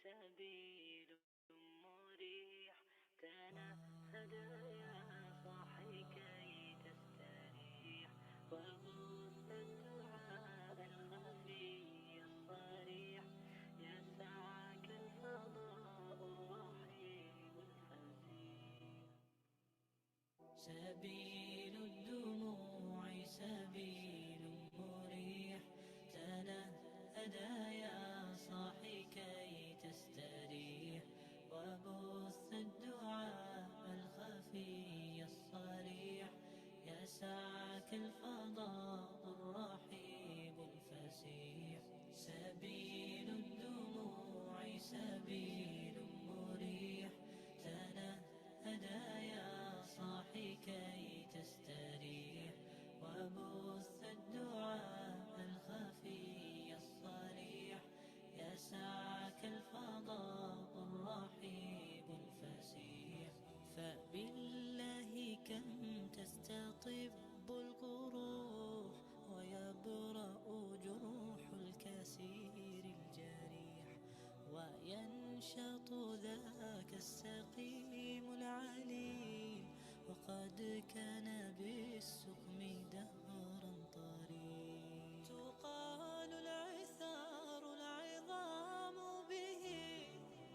سبيل مريح تنهد يا صاحي كي تستريح وبث الدعاء الخفي الصريح يسعك الفضاء الرحيم الفسيح. سبيل الدموع سبيل مريح تنهدى يا صاحي كي تستريح وبث الدعاء الخفي الصريح يسعك الفضاء الرحيم الفسيح. سبيل الدموع سبيل مريح تنهدى يا صاحي كي تستريح وبث الدعاء الخفي الصريح يسعك الفضاء الرحيب الفسيح. فبالله كم تستطب القروح ويبرأ جروح الكسير الجريح وينشط ذاك السقيم العليل وقد كان بالسقم دهرا طريق. تقال العثار العظام به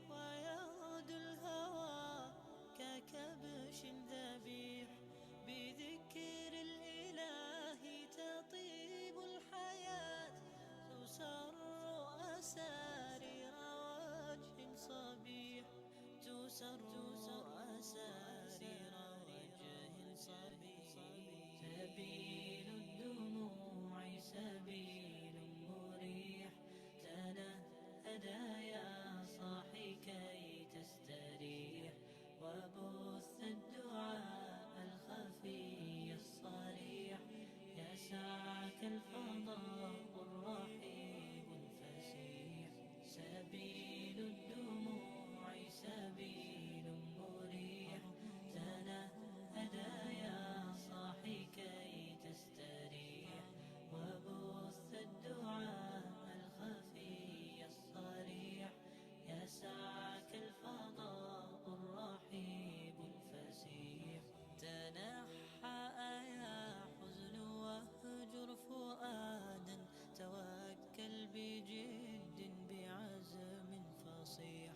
ويغدو الهوى ككبش ذبيح بذكر الإله تطيب الحياة تسر أسارير وجه صبيح تسر أسارير وجه صبيح. سبيل الدموع سبيل مريح تنهدى يا صاحي كي تستريح وبث الدعاء الخفي الصريح يسعك الفضاء الرحيب الفسيح. سبيل الدموع سبيل مريح تنهدى يا صاحي كي تستريح وبث الدعاء الخفي الصريح يسعك الفضاء الرحيب الفسيح. تنحى يا حزن واهجر فؤادا توكل بجد بعزم فصيح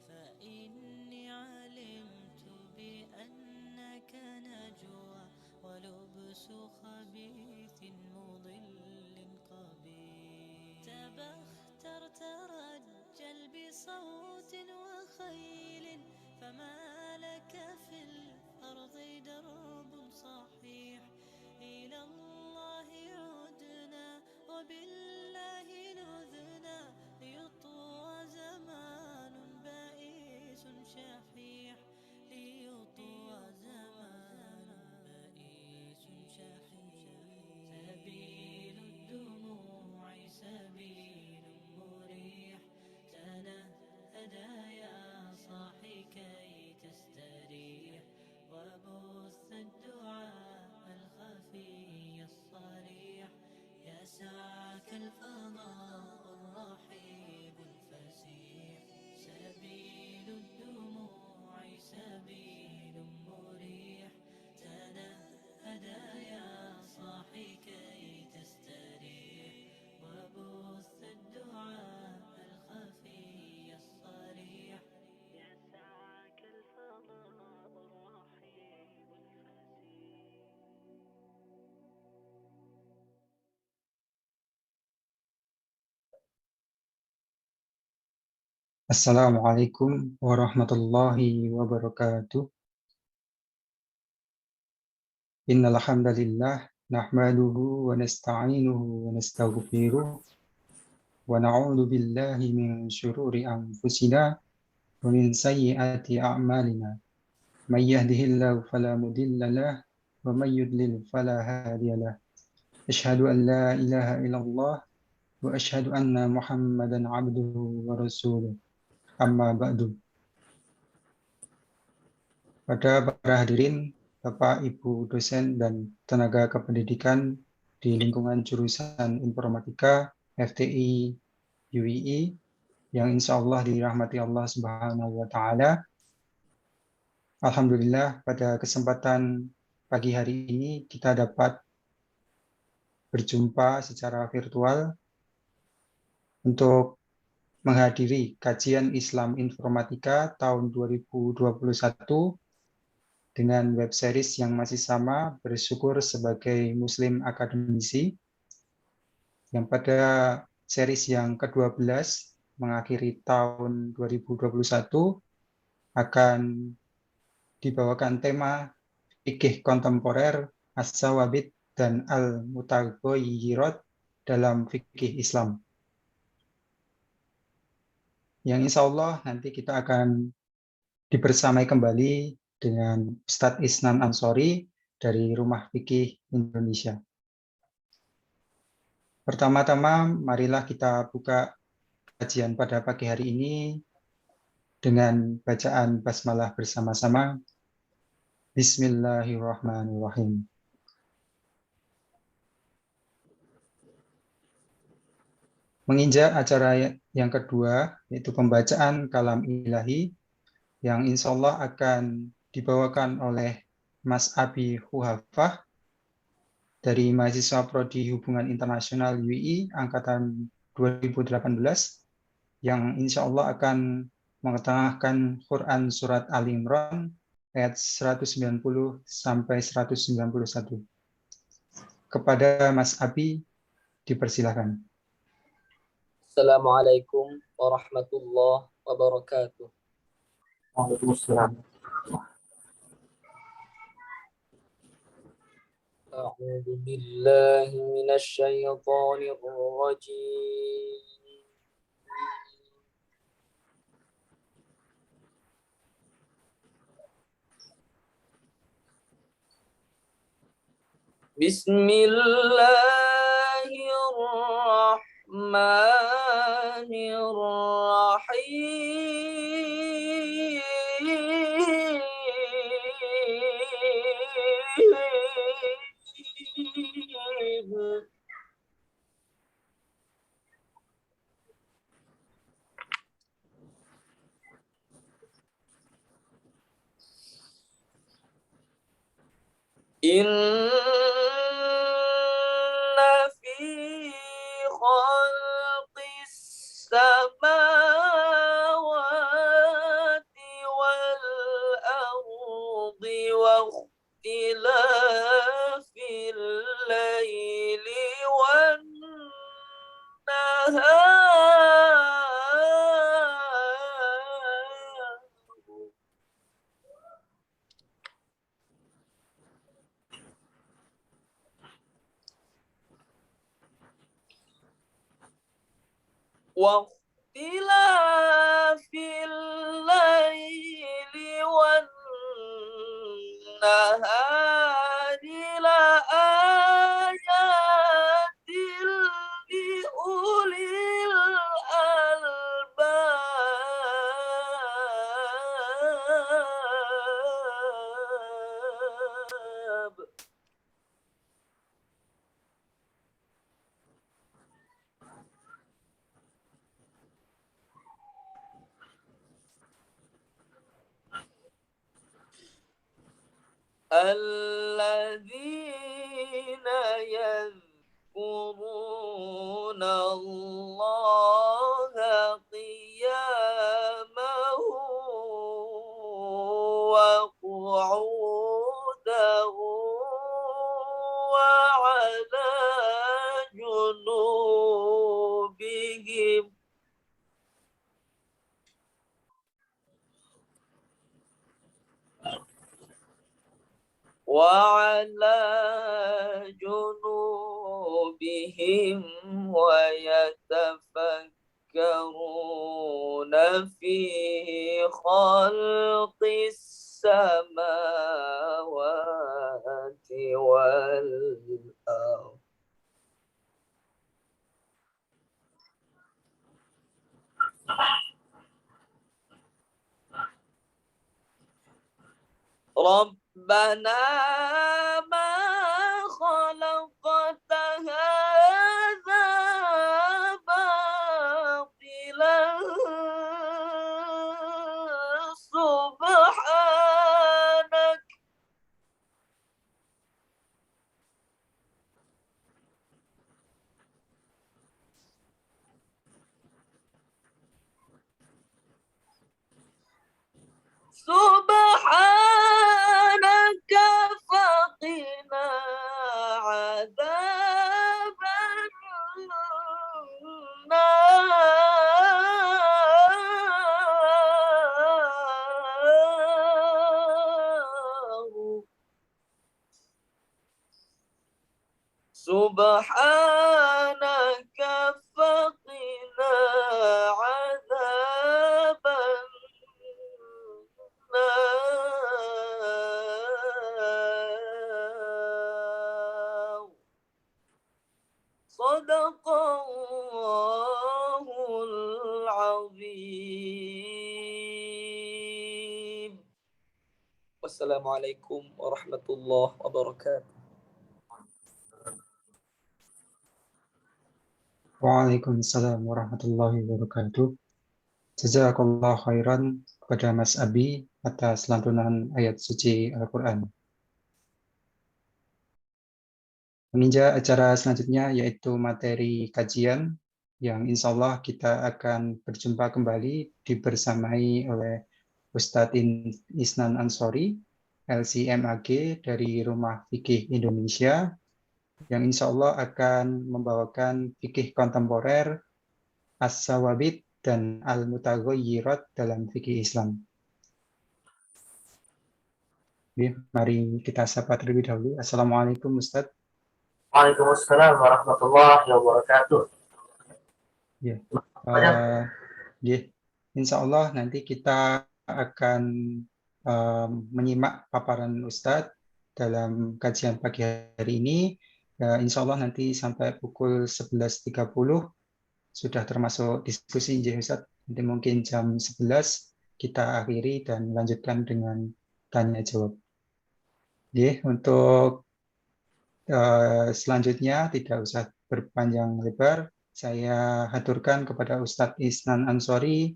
فإني علمت بأنك نجوى ولبس خبيث مضل قبيح. تبختر ترجل بصوت وخيل فما لك في الأرض درب صحيح. إلى الله عدنا وبالله نذنا ليطوى زمان بائس شحيح ليطوى زمان بائس شحيح. سبيل الدموع سبيل مريح تنهدى يا صاحي كي تستريح وبث الدعاء الخفي الصريح يسعك الفضاء الرحيب الفسيح. سبيل الدموع سبيل مريح تنهدى يا صاحي كي تستريح وبث الدعاء الخفي الصريح يسعك الفضاء الرحيب الفسيح. Assalamualaikum warahmatullahi wabarakatuh. Innal hamdalillah nahmaduhu wa nasta'inuhu wa nastaghfiruh wa na'udzu billahi min syururi anfusina wa min sayyiati a'malina. May yahdihillahu fala mudilla lahu wa may yudlil fala hadiya lahu. Asyhadu an la ilaha illallah wa asyhadu anna Muhammadan 'abduhu wa rasuluh. Amma ba'du. Pada para hadirin, Bapak, Ibu dosen dan tenaga kependidikan di lingkungan jurusan Informatika FTI UII, yang insya Allah dirahmati Allah Subhanahu wa Ta'ala. Alhamdulillah, pada kesempatan pagi hari ini kita dapat berjumpa secara virtual untuk menghadiri kajian Islam Informatika tahun 2021 dengan web series yang masih sama, Bersyukur sebagai Muslim Akademisi, yang pada series yang ke-12 mengakhiri tahun 2021 akan dibawakan tema fikih kontemporer, as-sawabit, dan al-mutaghoyyirat dalam fikih Islam. Yang insya Allah nanti kita akan dibersamai kembali dengan Ustadz Isnan Ansori dari Rumah Fikih Indonesia. Pertama-tama, marilah kita buka kajian pada pagi hari ini dengan bacaan basmalah bersama-sama. Bismillahirrahmanirrahim. Menginjak acara yang kedua, yaitu pembacaan kalam ilahi, yang insya Allah akan dibawakan oleh Mas Abi Huhafah dari mahasiswa Prodi Hubungan Internasional UI Angkatan 2018, yang insya Allah akan mengetengahkan Quran Surat Ali Imran ayat 190 sampai 191. Kepada Mas Abi, dipersilakan. Assalamualaikum warahmatullahi wabarakatuh. Waalaikumsalam. A'udzu billahi minasy syaithanir rajim. Bismillahirrahmanirrahim. Inna fi khalqis samawati wal ardi wa ikhtilafil laili wan nahar واختلافil laili wan nahari la ayatil li ulil albab. الذين يذكرون الله قياما وقعودا وعلى جنوبهم ويتفكرون في خلق السماوات والأرض ربنا ما خلقت هذا باطلا Wassalamualaikum warahmatullahi wabarakatuh. Waalaikumsalam warahmatullahi wabarakatuh. Jazakallah khairan kepada Mas Abi atas lantunan ayat suci Al-Quran. Menginjak acara selanjutnya yaitu materi kajian yang insya Allah kita akan berjumpa kembali dibersamai oleh Ustadz Isnan Ansori, LCMAG dari Rumah Fikih Indonesia, yang insya Allah akan membawakan fikih kontemporer, as-sawabit, dan al-mutaghayyirat dalam fikih Islam. Oke, mari kita sapa terlebih dahulu. Assalamualaikum Ustadz. Waalaikumsalam warahmatullahi wabarakatuh. Ya, insya Allah nanti kita akan menyimak paparan Ustadz dalam kajian pagi hari ini. Insya Allah nanti sampai pukul 11.30 sudah termasuk diskusi, Ustadz. Nanti mungkin jam 11 kita akhiri dan lanjutkan dengan tanya jawab. Untuk selanjutnya tidak usah berpanjang lebar. Saya haturkan kepada Ustadz Isnan Ansori.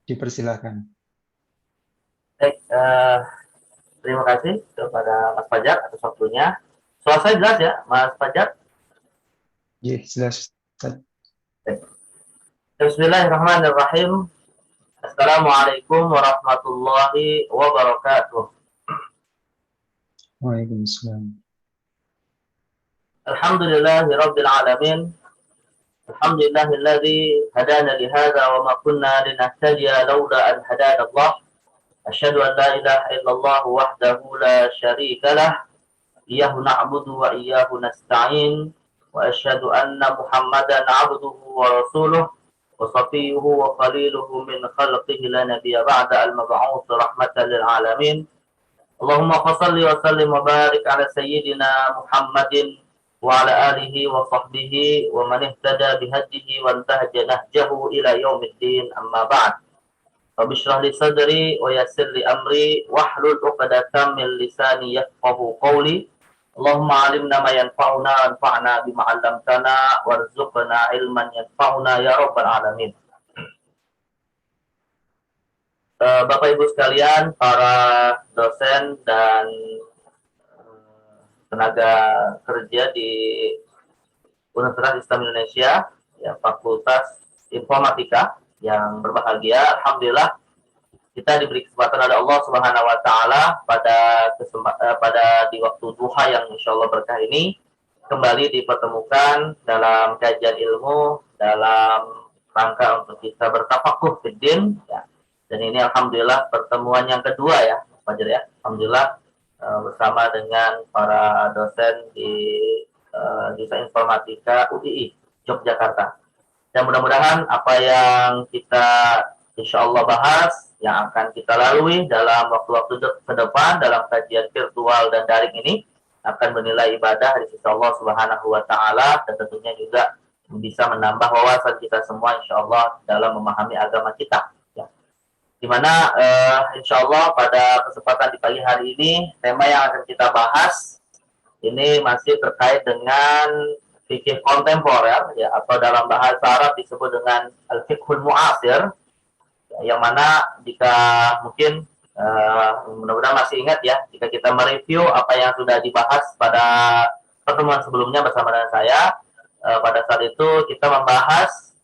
Dipersilakan. Baik, terima kasih kepada Mas Fajar atas waktunya. Suara saya jelas ya, Mas Fajar? Ya, jelas. Bismillahirrahmanirrahim. Assalamualaikum warahmatullahi wabarakatuh. Waalaikumsalam. Alhamdulillahi rabbil alamin. Alhamdulillahilladzi hadana lihada wa ma kunna linahtadiya laula an hadana Allah. Asyhadu an la ilaha illallah wahdahu la syarika lah. Iyyahu na'budu wa iyyahu nasta'in. Wa asyhadu anna Muhammadan 'abduhu wa rasuluh wa safiyuhu wa khaliluhu min khalqihi la nabiyya ba'da al-mab'uts rahmatan lil alamin. Allahumma shalli wa sallim wa barik ala sayyidina Muhammadin wa ala alihi wa sahbihi wa man ihtada bihadihi wa intahaja nahjahu ila yaumiddin, amma ba'd. Rabbi shrah li sadri wa yassir li amri wahlul 'uqdatam min lisani yafqahu qawli. Allahumma 'allimna ma yanfa'una wanfa'na bima 'allamtana warzuqna ilman yanfa'una ya rabbal alamin. Bapak Ibu sekalian, para dosen dan tenaga kerja di Universitas Islam Indonesia, ya, Fakultas Informatika yang berbahagia, alhamdulillah kita diberi kesempatan oleh Allah Subhanahu wa taala pada di waktu duha yang insyaallah berkah ini kembali dipertemukan dalam kajian ilmu dalam rangka untuk kita bertafakuh fiddin, ya. Dan ini alhamdulillah pertemuan yang kedua ya, Fajar ya. Alhamdulillah bersama dengan para dosen di Jurusan Informatika UII Yogyakarta. Dan mudah-mudahan apa yang kita insya Allah bahas, yang akan kita lalui dalam waktu-waktu ke depan dalam kajian virtual dan daring ini akan bernilai ibadah di sisi Allah Subhanahu wa taala, dan tentunya juga bisa menambah wawasan kita semua insya Allah dalam memahami agama kita. Di mana insya Allah pada kesempatan di pagi hari ini tema yang akan kita bahas ini masih terkait dengan fikih kontemporer, ya, atau dalam bahasa Arab disebut dengan al-fiqhul mu'asir, ya, yang mana jika mungkin mudah-mudahan masih ingat ya, jika kita mereview apa yang sudah dibahas pada pertemuan sebelumnya bersama dengan saya, pada saat itu kita membahas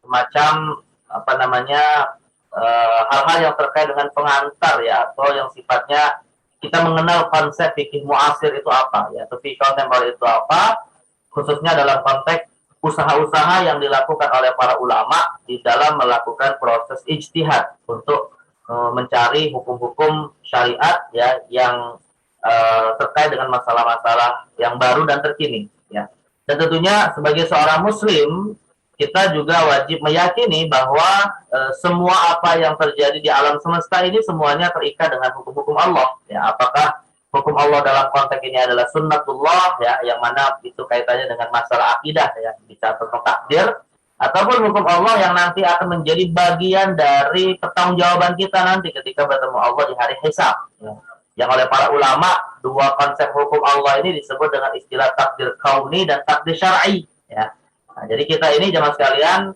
semacam apa namanya hal-hal yang terkait dengan pengantar ya, atau yang sifatnya kita mengenal konsep fikih mu'asir itu apa ya, atau fikih kontemporer itu apa, khususnya dalam konteks usaha-usaha yang dilakukan oleh para ulama di dalam melakukan proses ijtihad untuk mencari hukum-hukum syariat ya yang terkait dengan masalah-masalah yang baru dan terkini ya. Dan tentunya sebagai seorang muslim kita juga wajib meyakini bahwa semua apa yang terjadi di alam semesta ini semuanya terikat dengan hukum-hukum Allah. Ya, apakah hukum Allah dalam konteks ini adalah sunnatullah, ya, yang mana itu kaitannya dengan masalah akidah, ya, bicara tentang takdir, ataupun hukum Allah yang nanti akan menjadi bagian dari pertanggungjawaban kita nanti ketika bertemu Allah di hari hisab. Ya. Yang oleh para ulama, dua konsep hukum Allah ini disebut dengan istilah takdir kauni dan takdir syar'i. Ya. Nah, jadi kita ini jemaah sekalian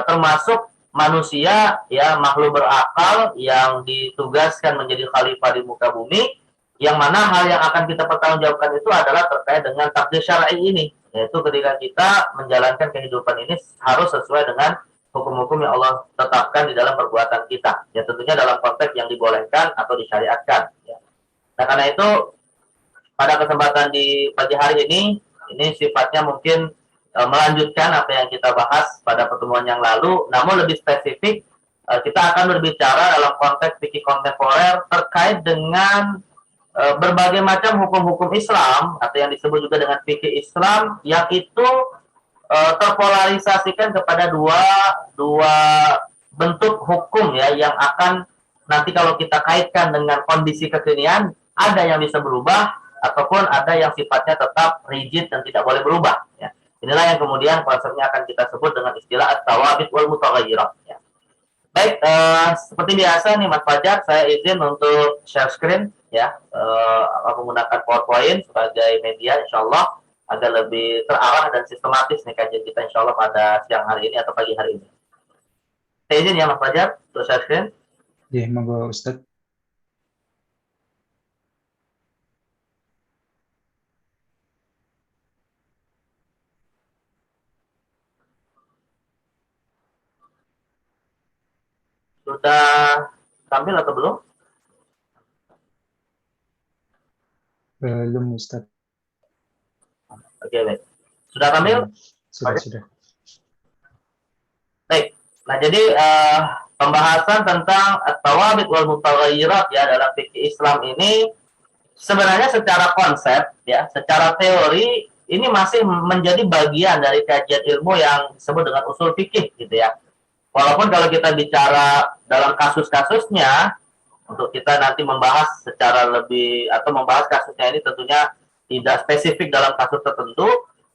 termasuk manusia, ya, makhluk berakal yang ditugaskan menjadi khalifah di muka bumi, yang mana hal yang akan kita pertanggungjawabkan itu adalah terkait dengan takdir syar'i ini, yaitu ketika kita menjalankan kehidupan ini harus sesuai dengan hukum-hukum yang Allah tetapkan di dalam perbuatan kita, ya, tentunya dalam konteks yang dibolehkan atau disyariatkan, ya. Nah, karena itu pada kesempatan di pagi hari ini sifatnya mungkin melanjutkan apa yang kita bahas pada pertemuan yang lalu, namun lebih spesifik kita akan berbicara dalam konteks fikih kontemporer terkait dengan berbagai macam hukum-hukum Islam atau yang disebut juga dengan fikih Islam yang itu terpolarisasikan kepada dua bentuk hukum, ya, yang akan nanti kalau kita kaitkan dengan kondisi kekinian ada yang bisa berubah ataupun ada yang sifatnya tetap rigid dan tidak boleh berubah, ya. Inilah yang kemudian konsepnya akan kita sebut dengan istilah at-tawabit wal mutaghayyirat, ya. Baik, seperti biasa nih Mas Fajar, saya izin untuk share screen, ya, menggunakan PowerPoint sebagai media, insyaallah agar lebih terarah dan sistematis nih kajian kita insyaallah pada siang hari ini atau pagi hari ini. Saya izin ya Mas Fajar untuk share screen. Ya, monggo Ustaz. Sudah tampil atau belum? Belum Ustaz. Oke, baik. Sudah tampil? Sudah. Baik. Nah, jadi pembahasan tentang at-tawabit wal mutaghayyirat, ya, dalam fikih Islam ini sebenarnya secara konsep, ya, secara teori ini masih menjadi bagian dari kajian ilmu yang disebut dengan usul fikih, gitu ya. Walaupun kalau kita bicara dalam kasus-kasusnya, untuk kita nanti membahas secara lebih atau membahas kasusnya ini tentunya tidak spesifik dalam kasus tertentu,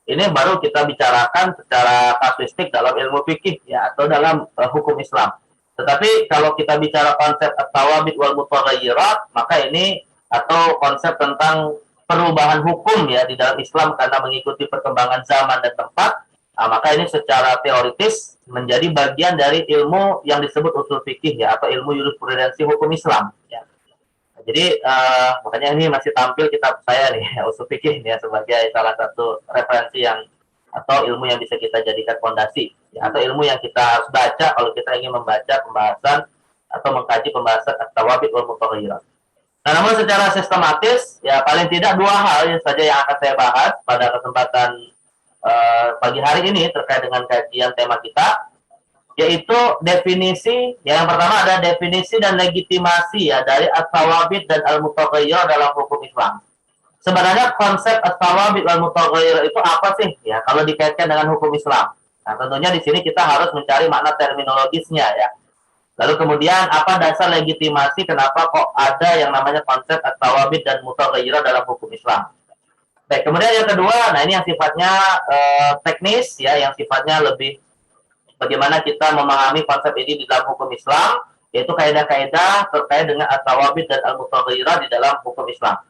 ini baru kita bicarakan secara kasuistik dalam ilmu fikih, ya, atau dalam hukum Islam. Tetapi kalau kita bicara konsep at-tawabit wal mutaghayyirat, maka ini atau konsep tentang perubahan hukum, ya, di dalam Islam karena mengikuti perkembangan zaman dan tempat. Nah, maka ini secara teoritis menjadi bagian dari ilmu yang disebut usul fikih, ya, atau ilmu jurisprudensi hukum Islam, ya. Nah, jadi makanya ini masih tampil kitab saya nih, usul fikih, ya, sebagai salah satu referensi yang atau ilmu yang bisa kita jadikan fondasi, ya, atau ilmu yang kita harus baca kalau kita ingin membaca pembahasan atau mengkaji pembahasan at-tawabit wal mutaghayyirat. Nah, namun secara sistematis, ya, paling tidak dua hal saja yang akan saya bahas pada kesempatan pagi hari ini terkait dengan kajian tema kita, yaitu definisi, ya, yang pertama ada definisi dan legitimasi, ya, dari at-tawabit dan al-mutaghayyirat dalam hukum Islam. Sebenarnya konsep at-tawabit wal mutaghayyirat itu apa sih, ya, kalau dikaitkan dengan hukum Islam? Nah, tentunya di sini kita harus mencari makna terminologisnya, ya. Lalu kemudian apa dasar legitimasi kenapa kok ada yang namanya konsep at-tawabit dan mutaghayyirat dalam hukum Islam? Baik, kemudian yang kedua, nah ini yang sifatnya teknis, ya, yang sifatnya lebih bagaimana kita memahami konsep ini di dalam hukum Islam, yaitu kaidah-kaidah terkait dengan at-tawabit dan al-mutaghayyirat di dalam hukum Islam.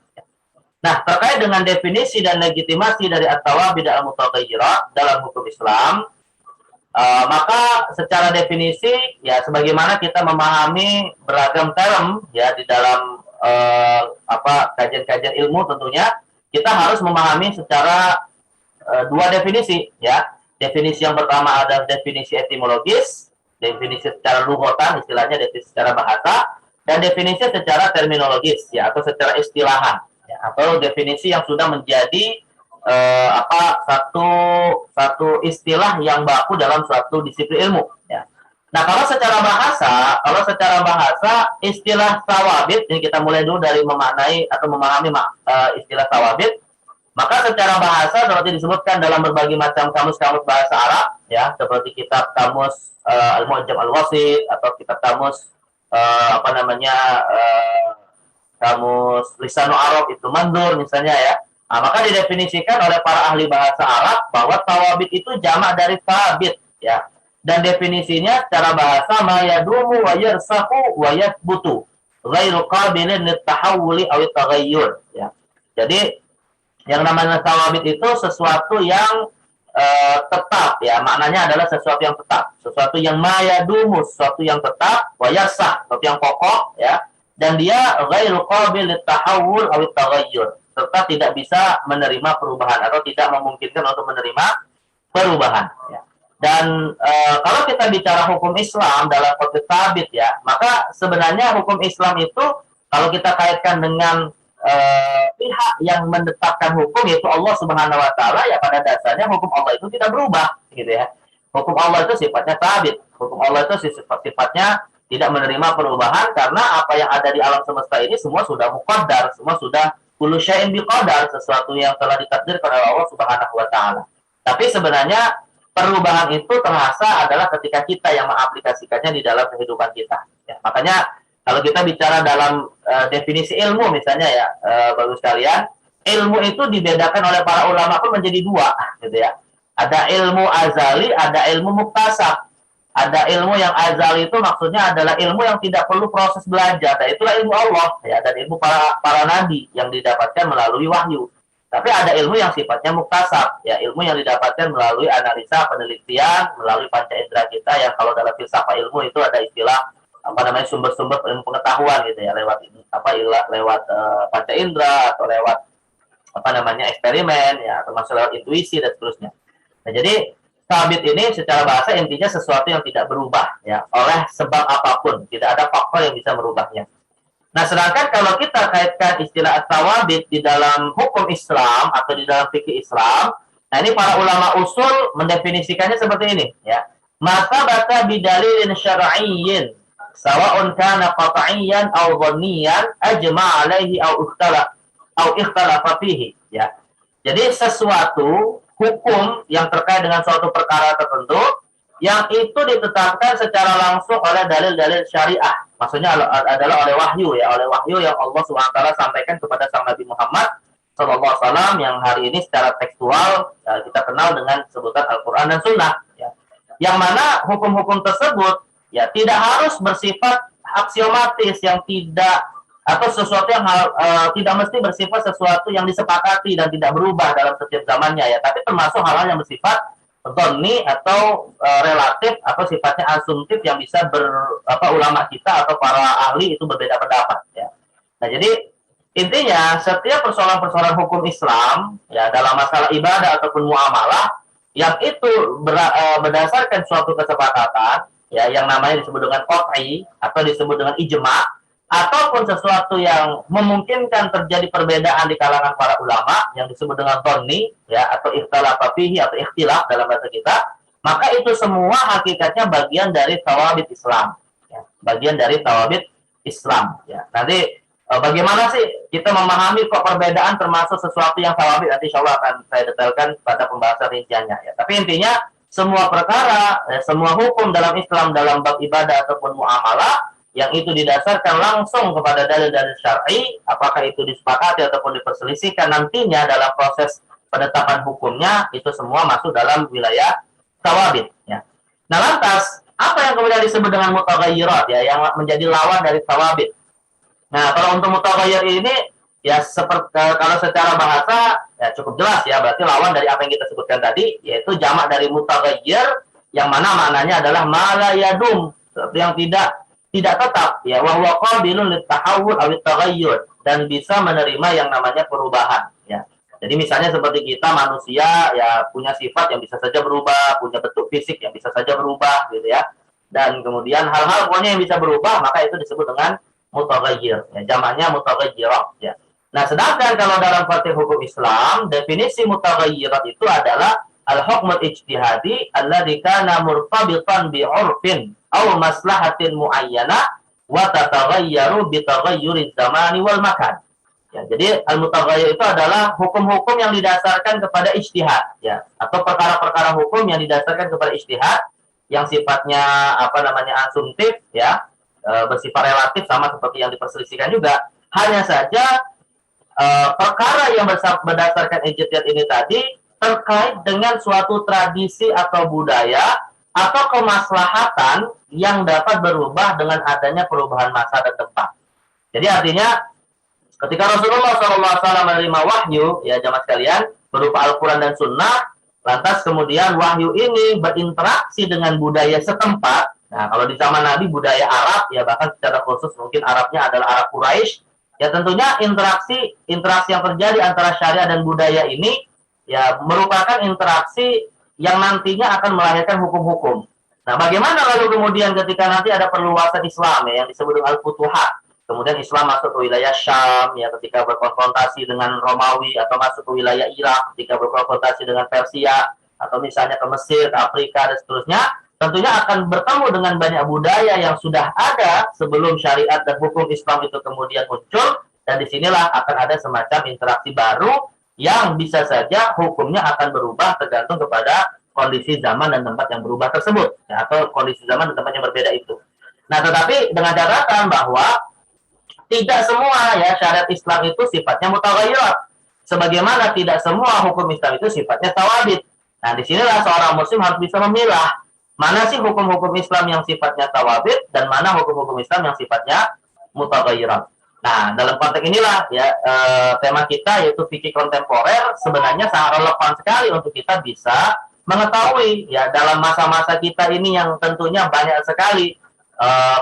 Nah, terkait dengan definisi dan legitimasi dari at-tawabit dan al-mutaghayyirat dalam hukum Islam, maka secara definisi, ya, sebagaimana kita memahami beragam term, ya, di dalam kajian-kajian ilmu tentunya kita harus memahami secara dua definisi, ya. Definisi yang pertama ada definisi etimologis, definisi secara lughatan, istilahnya definisi secara bahasa, dan definisi secara terminologis, ya, atau secara istilahan, ya, atau definisi yang sudah menjadi satu istilah yang baku dalam suatu disiplin ilmu, ya. Nah, kalau secara bahasa istilah tawabit ini kita mulai dulu dari memaknai atau memahami istilah tawabit. Maka secara bahasa seperti disebutkan dalam berbagai macam kamus-kamus bahasa Arab, ya, seperti kitab kamus Al-Mu'jam Al-Wasit atau kitab kamus kamus Lisanul Arab itu Mandur misalnya, ya. Nah, maka didefinisikan oleh para ahli bahasa Arab bahwa tawabit itu jamak dari tabit, ya. Dan definisinya secara bahasa ma yadumu wa yarsahu wa yathbutu ghairu qabilin litahawuli aw taghayyur, ya. Jadi yang namanya thawabit itu sesuatu yang tetap, ya. Maknanya adalah sesuatu yang tetap, sesuatu yang ma yadumu, sesuatu yang tetap, wa yarsah, sesuatu yang pokok, ya. Dan dia ghairu qabil litahawul aw taghayyur, serta tidak bisa menerima perubahan atau tidak memungkinkan untuk menerima perubahan, ya. Dan kalau kita bicara hukum Islam dalam konteks sabit, ya, maka sebenarnya hukum Islam itu kalau kita kaitkan dengan pihak yang menetapkan hukum, yaitu Allah Subhanahu Wa Taala, ya pada dasarnya hukum Allah itu tidak berubah, gitu ya. Hukum Allah itu sifatnya sabit, hukum Allah itu sifatnya tidak menerima perubahan, karena apa yang ada di alam semesta ini semua sudah muqaddar, semua sudah kullu syai'in biqadar, sesuatu yang telah ditakdirkan oleh Allah Subhanahu Wa Taala. Tapi sebenarnya perubahan itu terasa adalah ketika kita yang mengaplikasikannya di dalam kehidupan kita, ya. Makanya kalau kita bicara dalam definisi ilmu misalnya, ya, bagus sekalian, ilmu itu dibedakan oleh para ulama pun menjadi dua, gitu ya. Ada ilmu azali, ada ilmu muktasab. Ada ilmu yang azali itu maksudnya adalah ilmu yang tidak perlu proses belajar, dan itulah ilmu Allah, ya, dan ilmu para nabi yang didapatkan melalui wahyu. Tapi ada ilmu yang sifatnya muktasab, ya, ilmu yang didapatkan melalui analisa, penelitian, melalui panca indera kita, yang kalau dalam filsafat ilmu itu ada istilah sumber-sumber ilmu pengetahuan, gitu ya, lewat panca indera atau lewat eksperimen, ya, termasuk lewat intuisi dan seterusnya. Nah, jadi sabit ini secara bahasa intinya sesuatu yang tidak berubah, ya, oleh sebab apapun, tidak ada faktor yang bisa merubahnya. Nah, sedangkan kalau kita kaitkan istilah at-tawabit di dalam hukum Islam atau di dalam fikih Islam, nah ini para ulama usul mendefinisikannya seperti ini, ya. Maka bata bidalilin syar'iyyin sawa'un kana qat'iyyan aw dhanniyan ajma' alaihi aw ikhtalafa fihi, ya. Jadi sesuatu hukum yang terkait dengan suatu perkara tertentu yang itu ditetapkan secara langsung oleh dalil-dalil syariah. Maksudnya adalah oleh wahyu, ya, oleh wahyu yang Allah SWT sampaikan kepada sang Nabi Muhammad SAW, yang hari ini secara tekstual, ya, kita kenal dengan sebutan Al-Quran dan Sunnah, ya. Yang mana hukum-hukum tersebut, ya, tidak harus bersifat aksiomatis, yang tidak, atau sesuatu yang tidak mesti bersifat sesuatu yang disepakati dan tidak berubah dalam setiap zamannya, ya. Tapi termasuk hal-hal yang bersifat dhonni atau relatif atau sifatnya asumtif yang bisa ulama kita atau para ahli itu berbeda pendapat, ya. Nah, jadi intinya setiap persoalan-persoalan hukum Islam, ya, dalam masalah ibadah ataupun muamalah yang itu berdasarkan suatu kesepakatan, ya, yang namanya disebut dengan qat'i atau disebut dengan ijma', ataupun sesuatu yang memungkinkan terjadi perbedaan di kalangan para ulama yang disebut dengan dhonni, ya, atau ikhtalafa fihi atau ikhtilaf dalam bahasa kita, maka itu semua hakikatnya bagian dari thawabit Islam, ya, bagian dari thawabit Islam, ya. Nanti bagaimana sih kita memahami kok perbedaan termasuk sesuatu yang thawabit, nanti insyaallah akan saya detailkan pada pembahasan rinciannya, ya. Tapi intinya semua perkara, semua hukum dalam Islam dalam bab ibadah ataupun muamalah yang itu didasarkan langsung kepada dalil-dalil syar'i, apakah itu disepakati ataupun diperselisihkan nantinya dalam proses penetapan hukumnya, itu semua masuk dalam wilayah thawabit, ya. Nah, lantas apa yang kemudian disebut dengan mutaghayyirat, ya, yang menjadi lawan dari thawabit? Nah, kalau untuk mutaghayyir ini, ya, seperti kalau secara bahasa, ya, cukup jelas, ya, berarti lawan dari apa yang kita sebutkan tadi, yaitu jamak dari mutaghayyir, yang mana maknanya adalah ma la yadum, yang tidak tetap, ya, wa huwa qabilun litahawul aw taghayyur, dan bisa menerima yang namanya perubahan, ya. Jadi misalnya seperti kita manusia, ya, punya sifat yang bisa saja berubah, punya bentuk fisik yang bisa saja berubah, gitu ya. Dan kemudian hal-hal pokoknya yang bisa berubah, maka itu disebut dengan mutaghayyir, ya, jamaknya mutaghayyirat, ya. Nah, sedangkan kalau dalam fikih hukum Islam, definisi mutaghayyirat itu adalah al-hukmul ijtihadi alladzi kana murtabitan bi 'urfin aw maslahatin muayyana wa tataghayyaru bi taghayyuriz zamani wal makan. Ya, jadi al-mutaghayyir itu adalah hukum-hukum yang didasarkan kepada ijtihad, ya, atau perkara-perkara hukum yang didasarkan kepada ijtihad yang sifatnya asumtif, ya, bersifat relatif sama seperti yang diperselisihkan juga. Hanya saja perkara yang berdasarkan ijtihad ini tadi terkait dengan suatu tradisi atau budaya atau kemaslahatan yang dapat berubah dengan adanya perubahan masa dan tempat. Jadi artinya ketika Rasulullah SAW menerima wahyu, ya jamaah sekalian, berupa Al-Quran dan Sunnah, lantas kemudian wahyu ini berinteraksi dengan budaya setempat. Nah, kalau di zaman Nabi budaya Arab, ya bahkan secara khusus mungkin Arabnya adalah Arab Quraisy, ya tentunya interaksi yang terjadi antara syariat dan budaya ini, ya merupakan interaksi yang nantinya akan melahirkan hukum-hukum. Nah, bagaimana lalu kemudian ketika nanti ada perluasan Islam ya, yang disebut dengan Al-Futuhat, kemudian Islam masuk ke wilayah Syam, ya ketika berkonfrontasi dengan Romawi, atau masuk ke wilayah Irak ketika berkonfrontasi dengan Persia, atau misalnya ke Mesir, ke Afrika, dan seterusnya, tentunya akan bertemu dengan banyak budaya yang sudah ada sebelum syariat dan hukum Islam itu kemudian muncul, dan disinilah akan ada semacam interaksi baru yang bisa saja hukumnya akan berubah tergantung kepada kondisi zaman dan tempat yang berubah tersebut, ya, atau kondisi zaman dan tempat yang berbeda itu. Nah, tetapi dengan catatan bahwa tidak semua ya syariat Islam itu sifatnya mutaghayyirat, sebagaimana tidak semua hukum Islam itu sifatnya tawabit. Nah, disinilah seorang muslim harus bisa memilah mana sih hukum-hukum Islam yang sifatnya tawabit dan mana hukum-hukum Islam yang sifatnya mutaghayyirat. Nah, dalam konteks inilah ya tema kita yaitu fikih kontemporer sebenarnya sangat relevan sekali untuk kita bisa mengetahui ya dalam masa-masa kita ini yang tentunya banyak sekali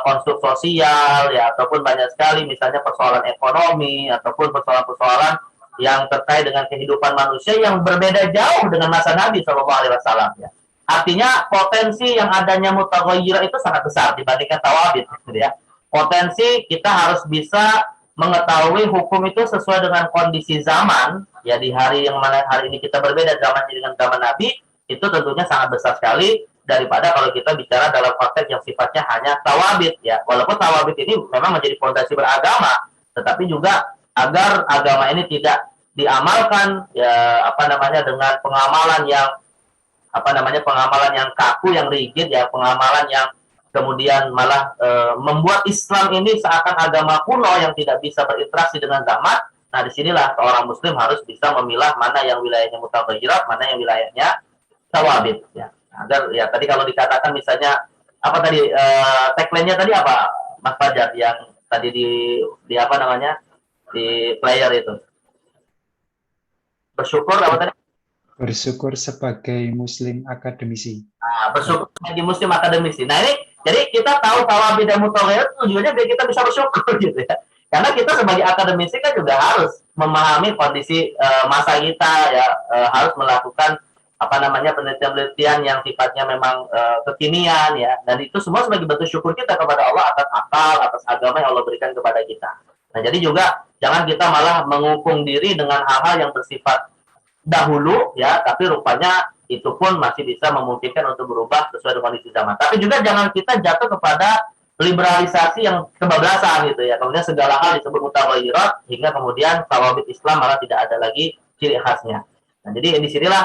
konstruk sosial ya ataupun banyak sekali misalnya persoalan ekonomi ataupun persoalan-persoalan yang terkait dengan kehidupan manusia yang berbeda jauh dengan masa Nabi SAW ya. Artinya potensi yang adanya mutaghayyirat itu sangat besar dibandingkan tawabit gitu ya. Potensi kita harus bisa mengetahui hukum itu sesuai dengan kondisi zaman ya di hari yang mana hari ini kita berbeda zaman dengan zaman Nabi itu tentunya sangat besar sekali daripada kalau kita bicara dalam konteks yang sifatnya hanya tawabit ya. Walaupun tawabit ini memang menjadi fondasi beragama, tetapi juga agar agama ini tidak diamalkan ya dengan pengamalan yang kaku, yang rigid ya, pengamalan yang kemudian malah membuat Islam ini seakan agama kuno yang tidak bisa berinteraksi dengan zaman. Nah, disinilah seorang muslim harus bisa memilah mana yang wilayahnya mutaghayyirat, mana yang wilayahnya tawabit ya. Agar ya tadi kalau dikatakan misalnya apa tadi tagline-nya tadi apa Mas Fajar yang tadi di player itu bersyukur apa tadi? Bersyukur sebagai muslim akademisi. Nah, bersyukur sebagai muslim akademisi. Nah ini jadi kita tahu tawabit dan mutaghayyirat tujuannya biar kita bisa bersyukur gitu ya. Karena kita sebagai akademisi kan juga harus memahami kondisi masa kita ya, harus melakukan penelitian-penelitian yang sifatnya memang kekinian ya, dan itu semua sebagai bentuk syukur kita kepada Allah atas akal, atas agama yang Allah berikan kepada kita. Nah, jadi juga jangan kita malah menghukum diri dengan hal-hal yang bersifat dahulu ya, tapi rupanya itu pun masih bisa memungkinkan untuk berubah sesuai dengan kondisi zaman. Tapi juga jangan kita jatuh kepada liberalisasi yang kebablasan gitu ya. Kemudian segala hal disebut mutaghayyirat hingga kemudian tawabit Islam malah tidak ada lagi ciri khasnya. Nah, jadi disinilah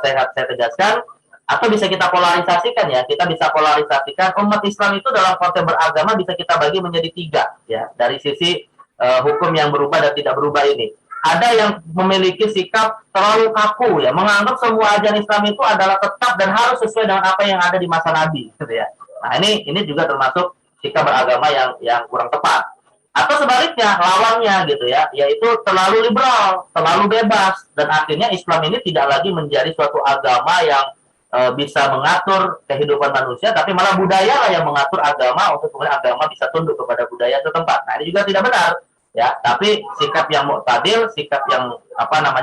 saya tegaskan atau bisa kita polarisasikan ya. Kita bisa polarisasikan umat Islam itu dalam konteks beragama bisa kita bagi menjadi 3 ya. Dari sisi hukum yang berubah dan tidak berubah ini. Ada yang memiliki sikap terlalu kaku ya, menganggap semua ajaran Islam itu adalah tetap dan harus sesuai dengan apa yang ada di masa Nabi gitu ya. Nah, ini juga termasuk sikap beragama yang kurang tepat. Atau sebaliknya, lawannya gitu ya, yaitu terlalu liberal, terlalu bebas, dan akhirnya Islam ini tidak lagi menjadi suatu agama yang bisa mengatur kehidupan manusia, tapi malah budaya lah yang mengatur agama untuk kemudian agama bisa tunduk kepada budaya setempat. Nah, ini juga tidak benar. Ya, tapi sikap yang mu'tadil, sikap yang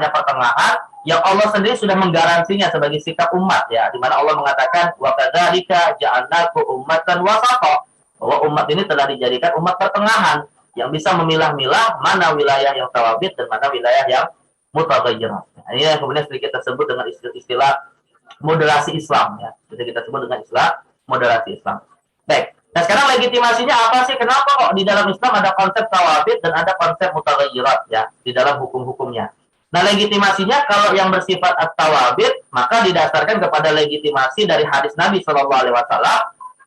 pertengahan, yang Allah sendiri sudah menggaransinya sebagai sikap umat ya, di mana Allah mengatakan wa kadzalika ja'alnakum ummatan wasata, bahwa umat ini telah dijadikan umat pertengahan yang bisa memilah-milah mana wilayah yang tawabit dan mana wilayah yang mutaghayyirat. Nah, ini yang kemudian sedikit tersebut dengan istilah moderasi Islam ya. Jadi kita sebut dengan istilah moderasi Islam. Baik. Nah, sekarang legitimasinya apa sih? Kenapa kok di dalam Islam ada konsep tawabit dan ada konsep mutaghayyirat ya di dalam hukum-hukumnya? Nah, legitimasinya kalau yang bersifat at-tawabit maka didasarkan kepada legitimasi dari hadis Nabi SAW,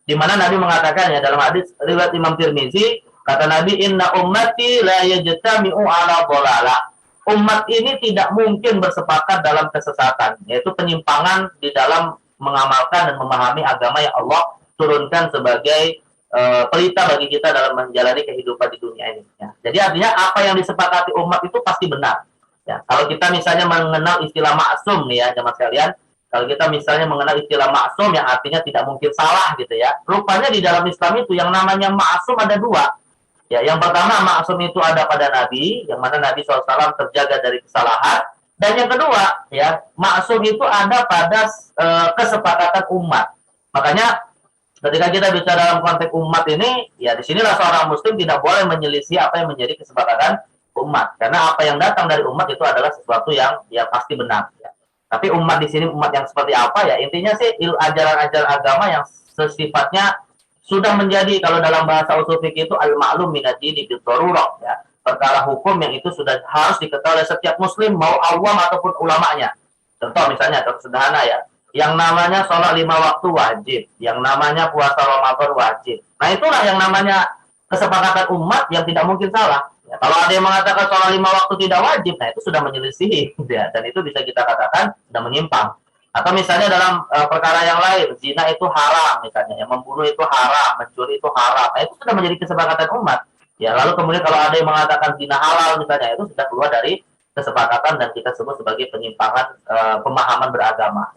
di mana Nabi mengatakan ya dalam hadis riwayat Imam Tirmizi, kata Nabi, inna ummati la yajtami'u ala dhalalah. Umat ini tidak mungkin bersepakat dalam kesesatan, yaitu penyimpangan di dalam mengamalkan dan memahami agama yang Allah turunkan sebagai pelita bagi kita dalam menjalani kehidupan di dunia ini. Ya. Jadi artinya apa yang disepakati umat itu pasti benar. Ya. Kalau kita misalnya mengenal istilah maksum nih ya, jemaah sekalian, kalau kita misalnya mengenal istilah maksum yang artinya tidak mungkin salah gitu ya. Rupanya di dalam Islam itu yang namanya maksum ada dua. Ya, yang pertama maksum itu ada pada Nabi, yang mana Nabi SAW terjaga dari kesalahan. Dan yang kedua, ya maksum itu ada pada kesepakatan umat. Makanya ketika kita bicara dalam konteks umat ini, ya disinilah seorang Muslim tidak boleh menyelisih apa yang menjadi kesepakatan umat. Karena apa yang datang dari umat itu adalah sesuatu yang pasti benar. Ya. Tapi umat di sini umat yang seperti apa ya? Intinya sih ajaran-ajaran agama yang sifatnya sudah menjadi, kalau dalam bahasa usul fikih itu al-ma'lum minad-dini bid-darurah ya. Perkara hukum yang itu sudah harus diketahui oleh setiap muslim mau awam ataupun ulamanya. Contoh misalnya contoh sederhana ya. Yang namanya sholat 5 waktu wajib, yang namanya puasa Ramadan wajib. Nah, itulah yang namanya kesepakatan umat yang tidak mungkin salah. Ya, kalau ada yang mengatakan sholat 5 waktu tidak wajib, nah itu sudah menyelisihi ya, dan itu bisa kita katakan sudah menyimpang. Atau misalnya dalam perkara yang lain, zina itu haram misalnya, yang membunuh itu haram, mencuri itu haram. Nah, itu sudah menjadi kesepakatan umat. Ya, lalu kemudian kalau ada yang mengatakan zina halal misalnya, itu sudah keluar dari kesepakatan dan kita sebut sebagai penyimpangan pemahaman beragama.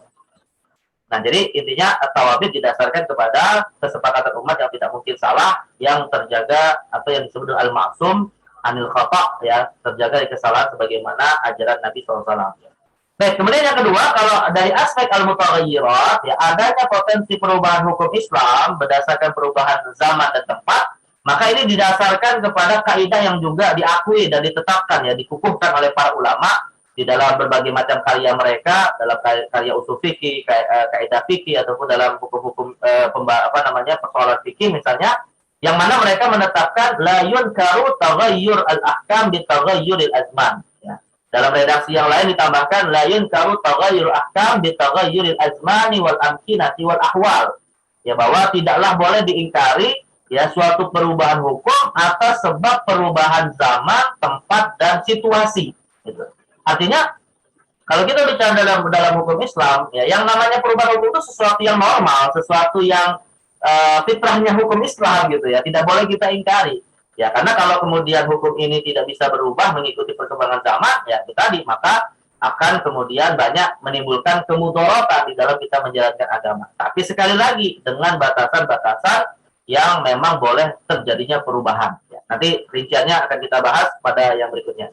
Nah, jadi intinya at-tawabit didasarkan kepada kesepakatan umat yang tidak mungkin salah, yang terjaga atau yang disebut al-ma'sum anil khata, ya, terjaga dari kesalahan sebagaimana ajaran Nabi SAW. Baik, kemudian yang kedua, kalau dari aspek al-mutaghayyirat, ya, adanya potensi perubahan hukum Islam berdasarkan perubahan zaman dan tempat, maka ini didasarkan kepada kaidah yang juga diakui dan ditetapkan, ya, dikukuhkan oleh para ulama di dalam berbagai macam karya mereka, dalam karya usul fikih, kaidah fikih, ataupun dalam hukum-hukum persoalan fikih misalnya, yang mana mereka menetapkan la yunkaru taghayyur al-ahkam bi taghayyuril azman. Dalam redaksi yang lain ditambahkan la yunkaru taghayyur ahkam bi taghayyuril azmani wal amkinati wal ahwal. Ya, bahwa tidaklah boleh diingkari ya suatu perubahan hukum atas sebab perubahan zaman, tempat dan situasi. Gitu. Artinya kalau kita bicara dalam hukum Islam, ya yang namanya perubahan hukum itu sesuatu yang normal, sesuatu yang fitrahnya hukum Islam gitu ya, tidak boleh kita ingkari. Ya, karena kalau kemudian hukum ini tidak bisa berubah mengikuti perkembangan zaman, ya itu tadi, maka akan kemudian banyak menimbulkan kemudharatan di dalam kita menjalankan agama. Tapi sekali lagi, dengan batasan-batasan yang memang boleh terjadinya perubahan. Ya, nanti rinciannya akan kita bahas pada yang berikutnya.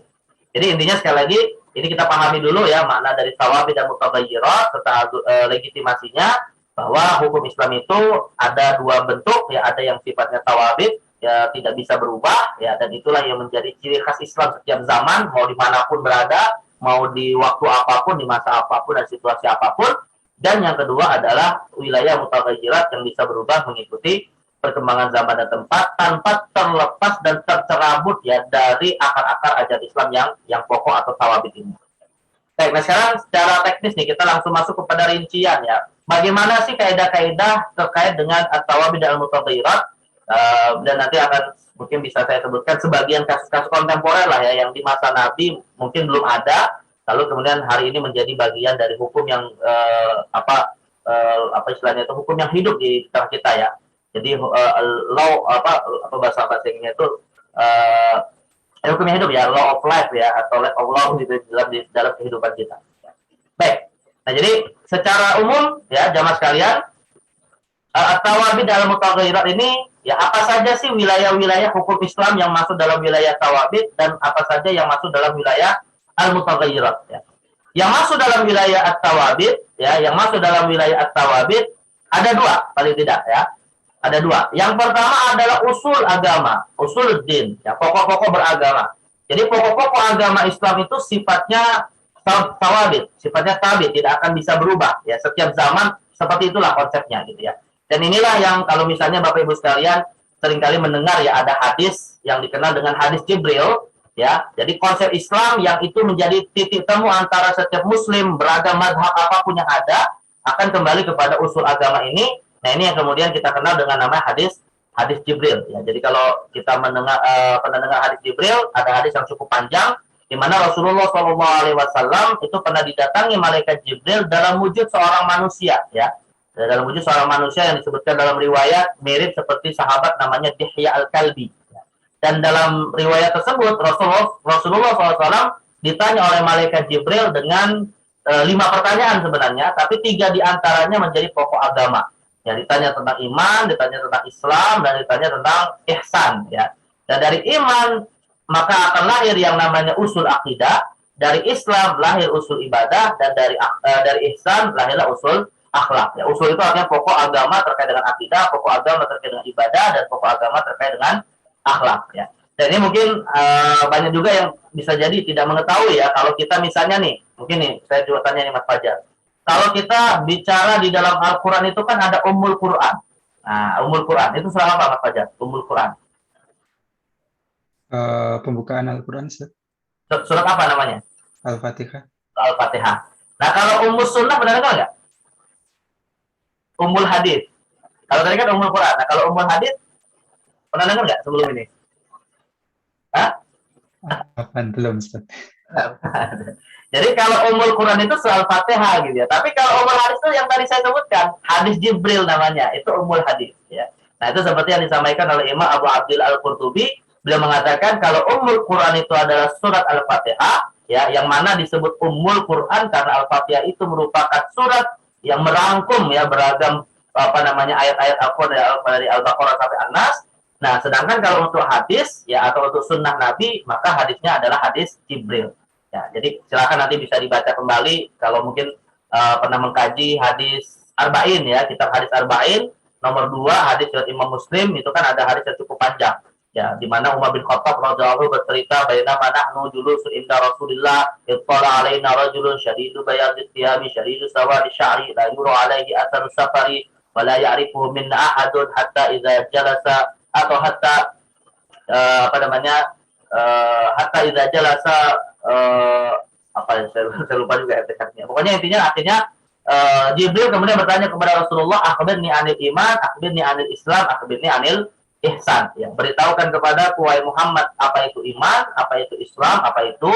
Jadi intinya sekali lagi, ini kita pahami dulu ya makna dari tawabit dan mutaghayyirat serta legitimasinya, bahwa hukum Islam itu ada dua bentuk, ya, ada yang sifatnya tawabit, ya tidak bisa berubah, ya, dan itulah yang menjadi ciri khas Islam setiap zaman, mau dimanapun berada, mau di waktu apapun, di masa apapun dan situasi apapun. Dan yang kedua adalah wilayah mutaghayyirat yang bisa berubah mengikuti perkembangan zaman dan tempat tanpa terlepas dan tercerabut ya dari akar-akar ajaran Islam yang pokok atau tawabit ini. Baik, nah sekarang secara teknis nih kita langsung masuk kepada rincian ya. Bagaimana sih kaidah-kaidah terkait dengan at-tawabit dan al-mutaghayyirat? Dan nanti akan mungkin bisa saya sebutkan sebagian kasus-kasus kontemporer lah ya yang di masa Nabi mungkin belum ada, lalu kemudian hari ini menjadi bagian dari hukum yang apa istilahnya itu hukum yang hidup di tengah kita ya. Jadi law apa bahasa Inggrisnya itu hukum yang hidup ya, law of life ya, atau life of law gitu dalam kehidupan kita. Baik. Nah, jadi secara umum ya jamaah sekalian, at-tawabit dalam mutaghayyirat ini ya apa saja sih wilayah-wilayah hukum Islam yang masuk dalam wilayah tawabit dan apa saja yang masuk dalam wilayah al-mutaghayyirat ya. Yang masuk dalam wilayah at-tawabit ya, yang masuk dalam wilayah at-tawabit ada dua paling tidak ya. Ada dua. Yang pertama adalah usul agama, usul din ya, pokok-pokok beragama. Jadi pokok-pokok agama Islam itu sifatnya tawabit, sifatnya tabit, tidak akan bisa berubah ya. Setiap zaman seperti itulah konsepnya gitu ya. Dan inilah yang kalau misalnya Bapak Ibu sekalian seringkali mendengar ya ada hadis yang dikenal dengan hadis Jibril ya. Jadi konsep Islam yang itu menjadi titik temu antara setiap muslim beragam mazhab apapun yang ada akan kembali kepada usul agama ini. Nah, ini yang kemudian kita kenal dengan nama hadis Jibril ya. Jadi kalau kita pernah dengar hadis Jibril, ada hadis yang cukup panjang di mana Rasulullah SAW itu pernah didatangi malaikat Jibril dalam wujud seorang manusia, ya, dalam wujud seorang manusia yang disebutkan dalam riwayat mirip seperti sahabat namanya Dihya al-Kalbi. Dan dalam riwayat tersebut Rasulullah SAW ditanya oleh malaikat Jibril dengan 5 pertanyaan sebenarnya, tapi 3 diantaranya menjadi pokok agama. Ya, ditanya tentang iman, ditanya tentang Islam, dan ditanya tentang ihsan. Ya. Dan dari iman maka akan lahir yang namanya usul akidah, dari Islam lahir usul ibadah, dan dari ihsan lahirlah usul akhlak. Ya, usul itu artinya pokok agama terkait dengan akidah, pokok agama terkait dengan ibadah, dan pokok agama terkait dengan akhlak. Ya. Dan ini mungkin banyak juga yang bisa jadi tidak mengetahui ya, kalau kita misalnya nih, mungkin nih saya juga tanya nih Mas Fajar. Kalau kita bicara di dalam Al-Quran itu kan ada Ummul Quran. Nah, Ummul Quran itu surah apa Mas Fajar? Ummul Quran. Pembukaan Al-Quran, Ustaz. Surat apa namanya? Al-Fatihah. Al-Fatihah. Nah, kalau Ummus Sunnah pernah dengar nggak? Ummul Hadis. Kalau tadi kan Ummul Quran. Nah, kalau Ummul Hadis pernah dengar nggak sebelum ini? Hah? Apaan belum, Ustaz? Jadi kalau Ummul Quran itu soal Fatihah gitu ya. Tapi kalau Ummul Hadis itu yang tadi saya sebutkan, hadis Jibril namanya, itu Ummul Hadis ya. Nah, itu seperti yang disampaikan oleh Imam Abu Abdil Al-Qurtubi. Beliau mengatakan kalau Ummul Quran itu adalah surat Al-Fatihah, ya, yang mana disebut Ummul Quran karena Al-Fatihah itu merupakan surat yang merangkum ya beragam ayat-ayat Al-Quran dari Al-Baqarah sampai An-Nas. Nah, sedangkan kalau untuk hadis ya atau untuk sunnah Nabi, maka hadisnya adalah hadis Jibril. Ya, jadi silakan nanti bisa dibaca kembali kalau mungkin pernah mengkaji hadis Arba'in ya, kitab hadis Arba'in nomor 2 hadis riwayat Imam Muslim, itu kan ada hadis yang cukup panjang. Ya, di mana Umar bin Khattab radhiyallahu bercerita bainama nahnu julusun inda Rasulillah ittala alaina rajulun syadidu bayadit thiyabi syadidu sawadi sya'ri la yura alaihi atharu safari wa la ya'rifuhu minna ahadun hatta idza jalasa atau hatta hatta idza jalasa saya lupa juga etikatnya. Pokoknya artinya Jibril kemudian bertanya kepada Rasulullah, akhbirni anil iman, akhbirni anil Islam, akhbirni anil ihsan, ya, beritahukan kepada wahai Muhammad apa itu iman, apa itu Islam, apa itu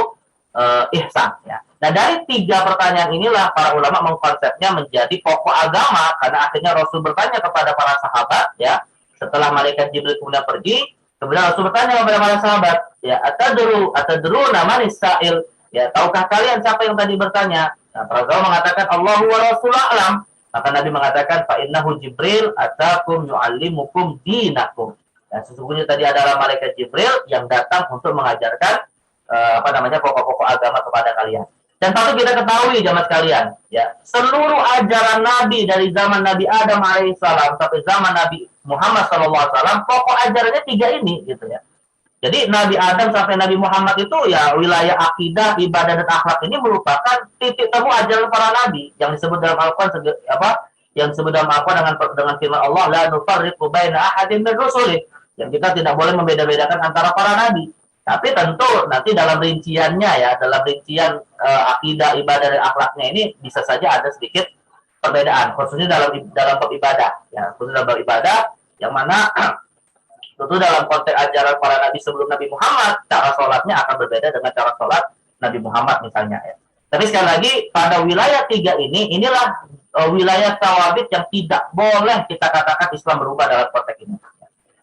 ihsan, ya. Nah, dari 3 pertanyaan inilah para ulama mengkonsepnya menjadi pokok agama, karena akhirnya Rasul bertanya kepada para sahabat, ya, setelah malaikat Jibril kemudian pergi, kemudian Rasul bertanya kepada para sahabat, ya, atadru nama nisail, ya, tahukah kalian siapa yang tadi bertanya? Nah, para sahabat mengatakan Allahu wa Rasulullah alam. Maka Nabi mengatakan fa innahu Jibril atakum yu'allimukum dinakum. Dan sesungguhnya tadi adalah malaikat Jibril yang datang untuk mengajarkan pokok-pokok agama kepada kalian. Dan patut kita ketahui jamaah sekalian, ya, seluruh ajaran Nabi dari zaman Nabi Adam alaihissalam sampai zaman Nabi Muhammad SAW, pokok ajarannya 3 ini gitu ya. Jadi Nabi Adam sampai Nabi Muhammad itu ya wilayah akidah, ibadah dan akhlak ini merupakan titik temu ajaran para nabi yang disebut dalam Al-Qur'an dengan firman Allah la nufarriqu baina ahadin min rusulih. Yang kita tidak boleh membeda-bedakan antara para nabi. Tapi tentu nanti dalam rinciannya ya, dalam rincian akidah, ibadah dan akhlaknya ini bisa saja ada sedikit perbedaan, khususnya dalam bab ibadah ya, khususnya dalam bab ibadah yang mana tentu dalam konteks ajaran para nabi sebelum Nabi Muhammad, cara sholatnya akan berbeda dengan cara sholat Nabi Muhammad misalnya ya. Tapi sekali lagi pada wilayah 3 inilah wilayah tawabit yang tidak boleh kita katakan Islam berubah dalam konteks ini.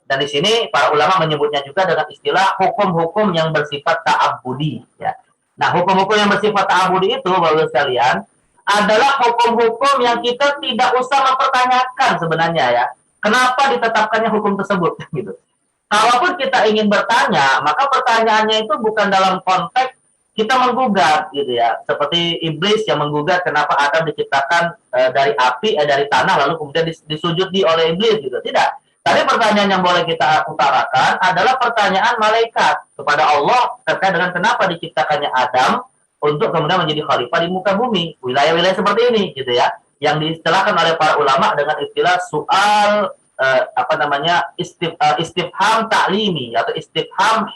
Dan di sini para ulama menyebutnya juga dengan istilah hukum-hukum yang bersifat ta'abbudi ya. Nah, hukum-hukum yang bersifat ta'abbudi itu Bapak sekalian adalah hukum-hukum yang kita tidak usah mempertanyakan sebenarnya ya. Kenapa ditetapkannya hukum tersebut gitu. Kalaupun kita ingin bertanya, maka pertanyaannya itu bukan dalam konteks kita menggugat gitu ya. Seperti iblis yang menggugat kenapa Adam diciptakan dari api, dari tanah lalu kemudian disujudi oleh iblis gitu. Tidak. Tapi pertanyaan yang boleh kita utarakan adalah pertanyaan malaikat kepada Allah terkait dengan kenapa diciptakannya Adam untuk kemudian menjadi khalifah di muka bumi. Wilayah-wilayah seperti ini gitu ya. Yang diistilahkan oleh para ulama dengan istilah soal istifham ta'limi atau istifham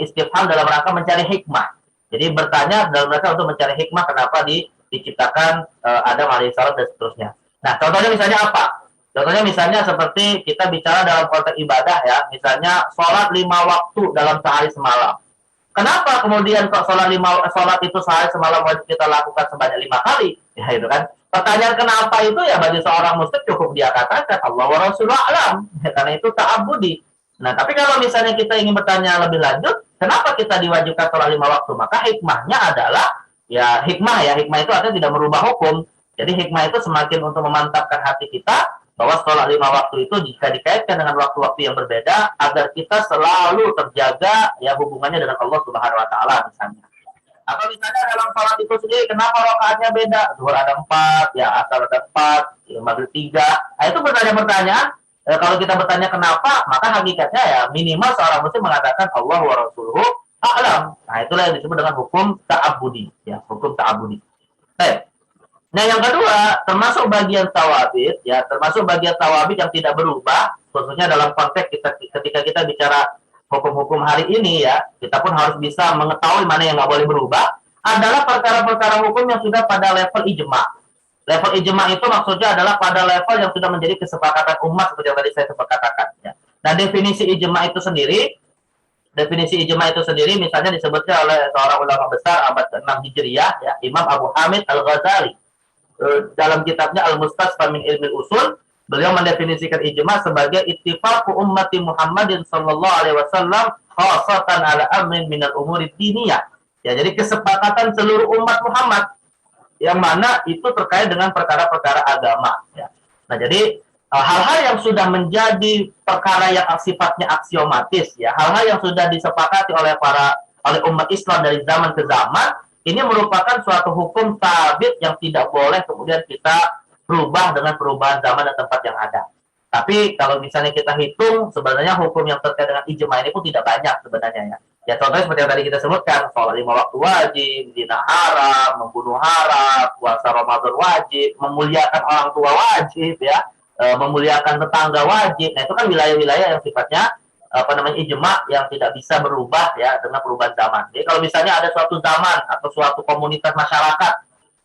istifham dalam rangka mencari hikmah. Jadi bertanya dalam rangka untuk mencari hikmah kenapa diciptakan Adam alaihissalam dan seterusnya. Nah, contohnya misalnya apa? Contohnya misalnya seperti kita bicara dalam konteks ibadah ya, misalnya sholat 5 waktu dalam sehari semalam. Kenapa kemudian kok sholat itu sehari semalam wajib kita lakukan sebanyak 5 kali? Ya itu kan. Pertanyaan kenapa itu ya bagi seorang muslim cukup dia katakan Allah wa Rasulullah alam. Ya, karena itu ta'abudi. Nah, tapi kalau misalnya kita ingin bertanya lebih lanjut, kenapa kita diwajibkan sholat 5 waktu? Maka hikmahnya adalah hikmah itu artinya tidak merubah hukum. Jadi hikmah itu semakin untuk memantapkan hati kita bahwa sholat 5 waktu itu jika dikaitkan dengan waktu-waktu yang berbeda agar kita selalu terjaga ya hubungannya dengan Allah Subhanahu wa taala misalnya. Atau misalnya dalam sholat itu sendiri kenapa rakaatnya beda? Zuhur ada 4, ya asar ada 4, ya, maghrib 3. Nah, itu pertanyaan-pertanyaan kalau kita bertanya kenapa, maka hakikatnya ya minimal seorang muslim mengatakan Allah wa Rasuluhu a'lam. Nah, itulah yang disebut dengan hukum ta'abudi, ya, hukum ta'abudi. Baik. Nah, yang kedua, termasuk bagian tawabit, ya, termasuk bagian tawabit yang tidak berubah, khususnya dalam konteks ketika kita bicara hukum-hukum hari ini, ya, kita pun harus bisa mengetahui mana yang nggak boleh berubah, adalah perkara-perkara hukum yang sudah pada level ijma. Level ijma itu maksudnya adalah pada level yang sudah menjadi kesepakatan umat, seperti yang tadi saya sempat katakan. Ya. Nah, definisi ijma itu sendiri, misalnya disebutnya oleh seorang ulama besar abad ke-6 Hijriah, ya, Imam Abu Hamid Al-Ghazali. Dalam kitabnya Al-Mustasfa min Ilmi Usul, beliau mendefinisikan ijma sebagai ittifaqu ummati Muhammadin sallallahu alaihi wasallam khassatan ala amrin minal umuri diniyah. Ya, jadi kesepakatan seluruh umat Muhammad yang mana itu terkait dengan perkara-perkara agama, ya. Nah, jadi hal-hal yang sudah menjadi perkara yang sifatnya aksiomatis, ya, hal-hal yang sudah disepakati oleh umat Islam dari zaman ke zaman, ini merupakan suatu hukum tabit yang tidak boleh kemudian kita rubah dengan perubahan zaman dan tempat yang ada. Tapi kalau misalnya kita hitung, sebenarnya hukum yang terkait dengan ijma ini pun tidak banyak sebenarnya, ya. Ya, contohnya seperti yang tadi kita sebutkan, sholat 5 waktu wajib, zina haram, membunuh haram, puasa Ramadan wajib, memuliakan orang tua wajib, ya, memuliakan tetangga wajib. Nah, itu kan wilayah-wilayah yang sifatnya ijma yang tidak bisa berubah, ya, dengan perubahan zaman. Jadi kalau misalnya ada suatu zaman atau suatu komunitas masyarakat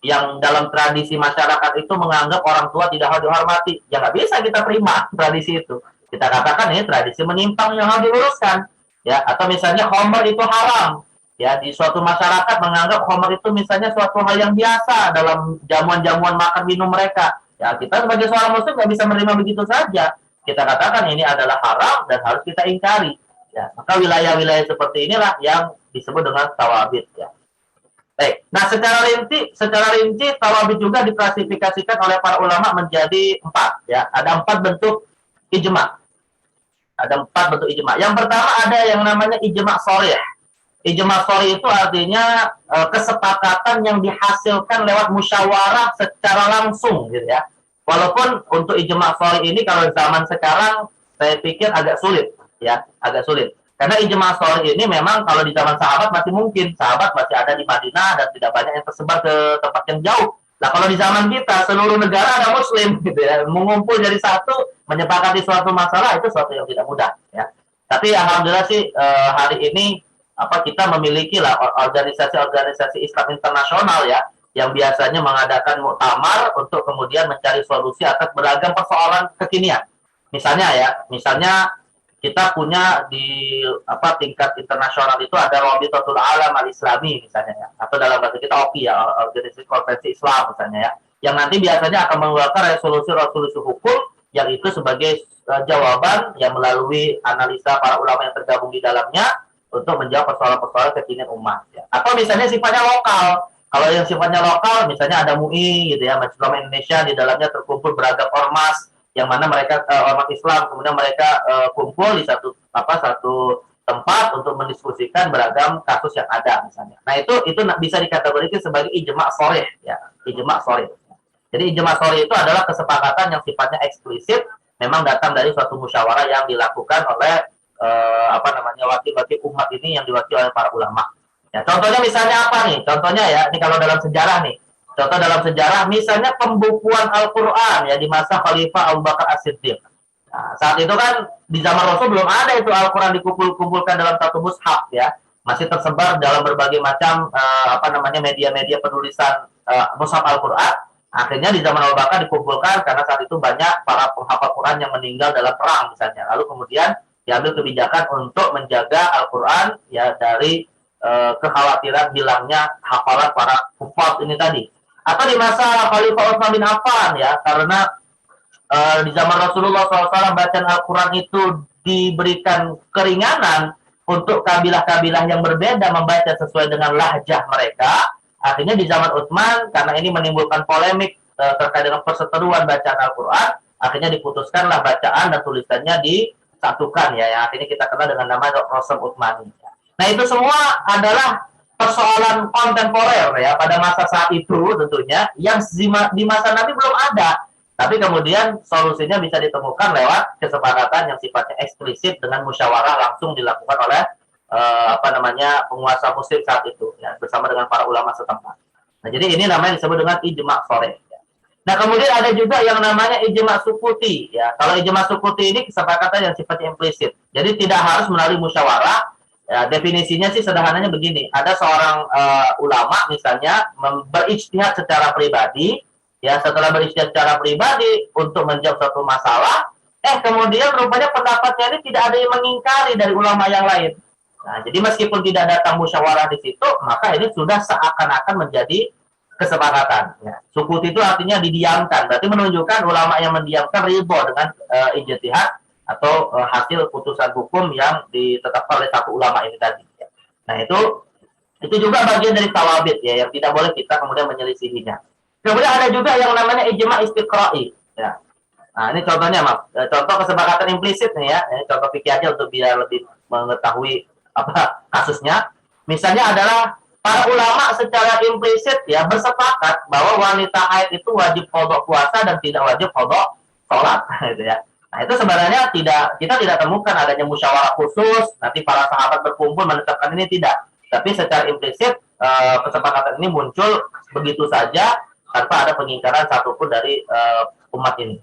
yang dalam tradisi masyarakat itu menganggap orang tua tidak harus dihormati, ya nggak bisa kita terima tradisi itu. Kita katakan ini tradisi menyimpang yang harus diluruskan, ya. Atau misalnya khamr itu haram, ya, di suatu masyarakat menganggap khamr itu misalnya suatu hal yang biasa dalam jamuan-jamuan makan minum mereka. Ya, kita sebagai seorang muslim nggak bisa menerima begitu saja. Kita katakan ini adalah haram dan harus kita ingkari. Ya, maka wilayah-wilayah seperti inilah yang disebut dengan tawabit. Ya. Baik. Nah, secara rinci tawabit juga diklasifikasikan oleh para ulama menjadi 4. Ya, ada 4 bentuk ijma. Yang pertama ada yang namanya ijma sharih. Ijma sharih itu artinya kesepakatan yang dihasilkan lewat musyawarah secara langsung, gitu ya. Walaupun untuk ijma sharih ini kalau zaman sekarang saya pikir agak sulit, ya, agak sulit. Karena ijma sharih ini memang kalau di zaman sahabat masih mungkin, sahabat masih ada di Madinah dan tidak banyak yang tersebar ke tempat yang jauh. Nah, kalau di zaman kita seluruh negara ada muslim, gitu ya, mengumpul jadi satu, menyepakati suatu masalah itu suatu yang tidak mudah, ya. Tapi alhamdulillah sih hari ini kita memiliki lah organisasi-organisasi Islam internasional, ya, yang biasanya mengadakan muktamar untuk kemudian mencari solusi atas beragam persoalan kekinian. Misalnya kita punya di tingkat internasional itu ada Rabitatul Alam Al-Islami misalnya, ya, atau dalam bahasa kita OPI, ya, Organisasi Konferensi Islam misalnya, ya, yang nanti biasanya akan mengeluarkan resolusi hukum yang itu sebagai jawaban yang melalui analisa para ulama yang tergabung di dalamnya untuk menjawab persoalan-persoalan kekinian umat, ya. Atau misalnya sifatnya lokal. Kalau yang sifatnya lokal, misalnya ada MUI, gitu ya, Majelis Ulama Indonesia, di dalamnya terkumpul beragam ormas, yang mana mereka ormas Islam, kemudian mereka kumpul di satu tempat untuk mendiskusikan beragam kasus yang ada, misalnya. Nah, itu bisa dikategorikan sebagai ijma sharih, ya, ijma sharih. Jadi ijma sharih itu adalah kesepakatan yang sifatnya eksplisit, memang datang dari suatu musyawarah yang dilakukan oleh wakil-wakil umat ini yang diwakili oleh para ulama. Ya, contohnya misalnya apa nih? Contohnya, ya, ini kalau dalam sejarah nih. Contoh dalam sejarah misalnya pembukuan Al-Qur'an, ya, di masa Khalifah Abu Bakar As-Siddiq. Nah, saat itu kan di zaman Rasul belum ada itu Al-Qur'an dikumpulkan dalam satu mushaf, ya. Masih tersebar dalam berbagai macam media-media penulisan mushaf Al-Qur'an. Akhirnya di zaman Abu Bakar dikumpulkan karena saat itu banyak para penghafal Quran yang meninggal dalam perang misalnya. Lalu kemudian diambil kebijakan untuk menjaga Al-Qur'an, ya, dari kekhawatiran hilangnya hafalan para hufaz ini tadi. Atau di masa Khalifah Utsman bin Affan ya, karena di zaman Rasulullah SAW bacaan Al-Quran itu diberikan keringanan untuk kabilah-kabilah yang berbeda membaca sesuai dengan lahjah mereka. Akhirnya di zaman Utsman, karena ini menimbulkan polemik terkait dengan perseteruan bacaan Al-Quran, akhirnya diputuskanlah bacaan dan tulisannya disatukan ya, yang akhirnya kita kenal dengan nama Rasam Utsmani. Nah itu semua adalah persoalan kontemporer ya pada masa saat itu tentunya, yang di masa Nabi belum ada. Tapi kemudian solusinya bisa ditemukan lewat kesepakatan yang sifatnya eksplisit dengan musyawarah langsung dilakukan oleh penguasa muslim saat itu ya, bersama dengan para ulama setempat. Nah, jadi ini namanya disebut dengan ijma' sharih. Ya. Nah, kemudian ada juga yang namanya ijma' sukuti ya. Kalau ijma' sukuti ini kesepakatan yang sifatnya implisit. Jadi tidak harus melalui musyawarah. Ya, definisinya sih sederhananya begini. Ada seorang ulama misalnya berijtihad secara pribadi. Ya, setelah beristihad secara pribadi untuk menjawab suatu masalah, kemudian rupanya pendapatnya ini tidak ada yang mengingkari dari ulama yang lain. Nah, jadi meskipun tidak datang musyawarah di situ, maka ini sudah seakan-akan menjadi kesepakatan. Ya. Sukut itu artinya didiamkan, berarti menunjukkan ulama yang mendiamkan ridho dengan ijtihad atau hasil putusan hukum yang ditetapkan oleh satu ulama ini tadi. Ya. Nah, itu juga bagian dari tawabit ya, yang tidak boleh kita kemudian menyelisihinya. Kemudian ada juga yang namanya ijma' istiqra'i. Ya. Nah, ini contohnya, contoh kesepakatan implisit nih ya. Ini contoh fikih aja untuk biar lebih mengetahui apa kasusnya. Misalnya adalah para ulama secara implisit ya bersepakat bahwa wanita haid itu wajib qada puasa dan tidak wajib qada sholat, gitu ya. Nah, itu sebenarnya kita tidak temukan adanya musyawarah khusus. Nanti para sahabat berkumpul menetapkan ini, tidak. Tapi secara implisit kesepakatan ini muncul begitu saja, tanpa ada pengingkaran satupun dari umat ini.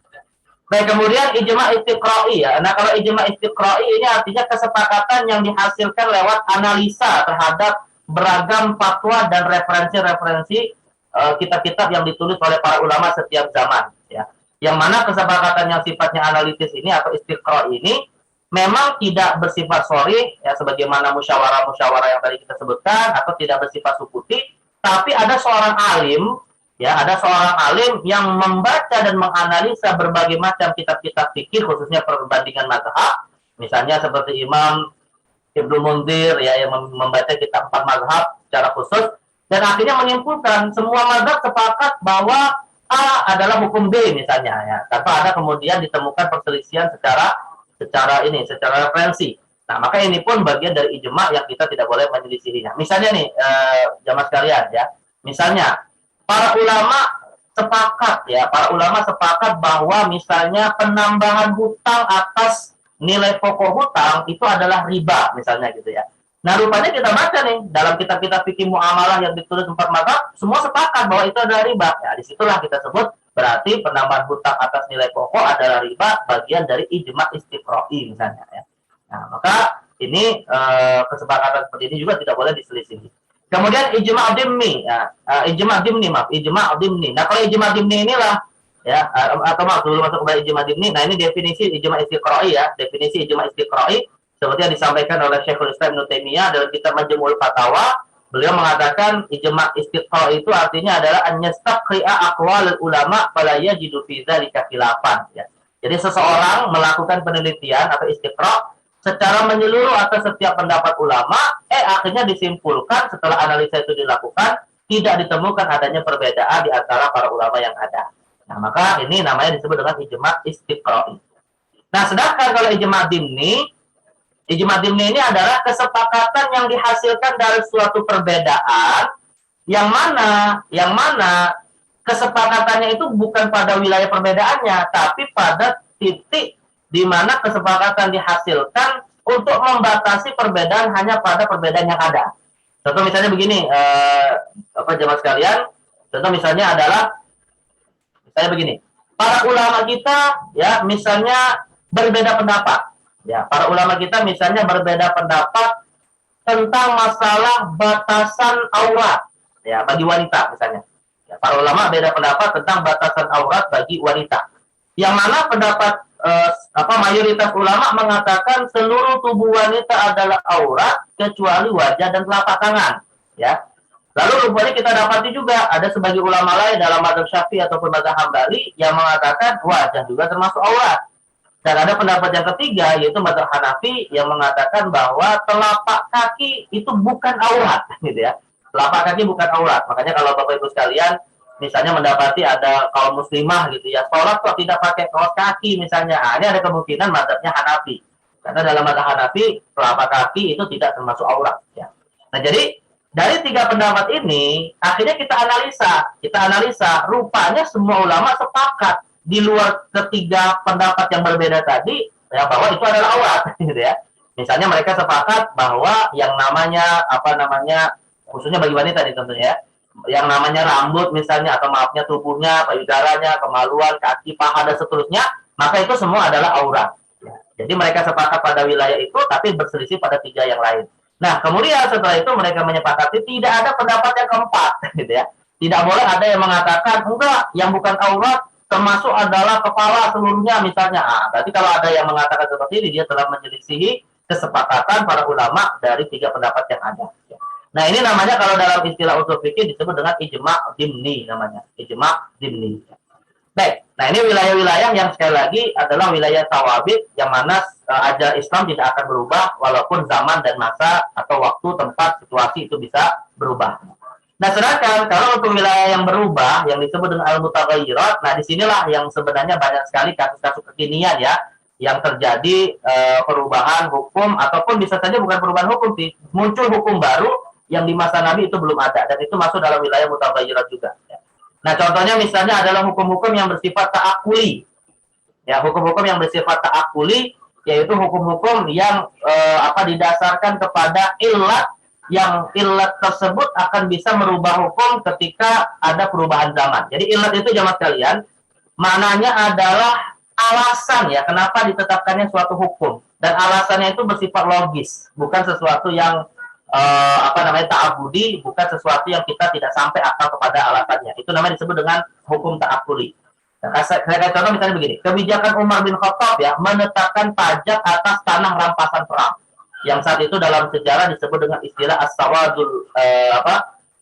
Baik, kemudian ijma' istiqra'i ya. Nah, kalau ijma' istiqra'i ini artinya kesepakatan yang dihasilkan lewat analisa terhadap beragam fatwa dan referensi-referensi kitab-kitab yang ditulis oleh para ulama setiap zaman ya. Yang mana kesepakatan yang sifatnya analitis ini atau istiqra'i ini memang tidak bersifat sharih ya, sebagaimana musyawarah-musyawarah yang tadi kita sebutkan, atau tidak bersifat sukuti, tapi ada seorang alim ya, ada seorang alim yang membaca dan menganalisa berbagai macam kitab-kitab fikih, khususnya perbandingan mazhab, misalnya seperti Imam Ibnu Munzir ya, yang membaca kitab 4 mazhab secara khusus, dan akhirnya menyimpulkan semua mazhab sepakat bahwa A adalah hukum B misalnya ya, tanpa ada kemudian ditemukan perselisihan secara referensi. Nah, maka ini pun bagian dari ijma' yang kita tidak boleh menyelisihinya. Misalnya nih, jamaah sekalian ya, misalnya para ulama sepakat bahwa misalnya penambahan hutang atas nilai pokok hutang itu adalah riba misalnya gitu ya. Nah, rupanya kita baca nih dalam kitab-kitab fikih muamalah yang ditulis 4 mazhab, semua sepakat bahwa itu adalah riba. Ya, disitulah kita sebut berarti penambahan hutang atas nilai pokok adalah riba, bagian dari ijma' istiqra'i misalnya ya. Nah, maka ini kesepakatan seperti ini juga tidak boleh diselisihi. Kemudian ijma' dhimmi ya, ijma' dhimni. Nah, kalau ijma' dhimni inilah ya, atau sebelum masuk kepada ijma' dhimni, nah ini definisi ijma' istiqra'i ya. Definisi ijma' istiqra'i seperti yang disampaikan oleh Syekhul Islam Ibnu Taimiyah dalam kitab Majmu'ul Fatawa. Beliau mengatakan ijma' istiqra'i itu artinya adalah an yastaqri'a aqwalul ulama fala yajidu fi dzalika khilafan ya. Jadi seseorang melakukan penelitian atau istiqra' secara menyeluruh atas setiap pendapat ulama, akhirnya disimpulkan setelah analisa itu dilakukan, tidak ditemukan adanya perbedaan di antara para ulama yang ada. Nah, maka ini namanya disebut dengan ijma' istiqra'i. Nah, sedangkan kalau ijma' dhimni ini adalah kesepakatan yang dihasilkan dari suatu perbedaan, yang mana kesepakatannya itu bukan pada wilayah perbedaannya, tapi pada titik di mana kesepakatan dihasilkan untuk membatasi perbedaan hanya pada perbedaan yang ada. Contoh misalnya begini, jamaah sekalian, contoh misalnya adalah, misalnya begini, para ulama kita ya misalnya berbeda pendapat. Ya, para ulama kita misalnya berbeda pendapat tentang masalah batasan aurat ya bagi wanita misalnya. Ya, para ulama beda pendapat tentang batasan aurat bagi wanita. Yang mana pendapat mayoritas ulama mengatakan seluruh tubuh wanita adalah aurat kecuali wajah dan telapak tangan, ya. Lalu rupanya kita dapati juga ada sebagian ulama lain dalam mazhab Syafi'i ataupun mazhab Hambali yang mengatakan wajah juga termasuk aurat. Dan ada pendapat yang ketiga yaitu mazhab Hanafi yang mengatakan bahwa telapak kaki itu bukan aurat, gitu ya. Telapak kaki bukan aurat. Makanya kalau Bapak Ibu sekalian misalnya mendapati ada kaum muslimah gitu ya, sholat kok tidak pakai kaos kaki misalnya, ini ada kemungkinan mazhabnya Hanafi. Karena dalam mazhab Hanafi telapak kaki itu tidak termasuk aurat, ya. Nah, jadi dari tiga pendapat ini akhirnya kita analisa, rupanya semua ulama sepakat di luar ketiga pendapat yang berbeda tadi ya bahwa itu adalah aurat, gitu ya. Misalnya mereka sepakat bahwa yang namanya khususnya bagi wanita nih tentunya ya, yang namanya rambut misalnya atau maafnya tubuhnya, payudaranya, kemaluan, kaki, paha dan seterusnya, maka itu semua adalah aurat. Ya. Jadi mereka sepakat pada wilayah itu, tapi berselisih pada tiga yang lain. Nah, kemudian setelah itu mereka menyepakati tidak ada pendapat yang keempat, gitu ya. Tidak boleh ada yang mengatakan enggak, yang bukan aurat termasuk adalah kepala seluruhnya misalnya. Berarti kalau ada yang mengatakan seperti ini, dia telah menyelisihi kesepakatan para ulama dari tiga pendapat yang ada. Ya. Nah, ini namanya kalau dalam istilah usul fikih disebut dengan ijma' dimni namanya. Ijma' dimni. Baik. Nah, ini wilayah-wilayah yang sekali lagi adalah wilayah tawabit yang mana ajaran Islam tidak akan berubah walaupun zaman dan masa atau waktu, tempat, situasi itu bisa berubah. Nah, sedangkan kalau untuk wilayah yang berubah yang disebut dengan al-mutaghayyirat, nah disinilah yang sebenarnya banyak sekali kasus-kasus kekinian ya yang terjadi perubahan hukum ataupun bisa saja bukan perubahan hukum sih, muncul hukum baru yang di masa Nabi itu belum ada dan itu masuk dalam wilayah mutaghayyirat juga. Ya. Nah, contohnya misalnya adalah hukum-hukum yang bersifat ta'akuli. Ya, hukum-hukum yang bersifat ta'akuli yaitu hukum-hukum yang didasarkan kepada ilat yang ilat tersebut akan bisa merubah hukum ketika ada perubahan zaman. Jadi ilat itu jamaah sekalian maknanya adalah alasan ya kenapa ditetapkannya suatu hukum dan alasannya itu bersifat logis, bukan sesuatu yang ta'abudi, bukan sesuatu yang kita tidak sampai akal kepada alasannya. Itu namanya disebut dengan hukum ta'akuli. Nah, saya contoh misalnya begini, kebijakan Umar bin Khattab ya menetapkan pajak atas tanah rampasan perang. Yang saat itu dalam sejarah disebut dengan istilah as-sawadul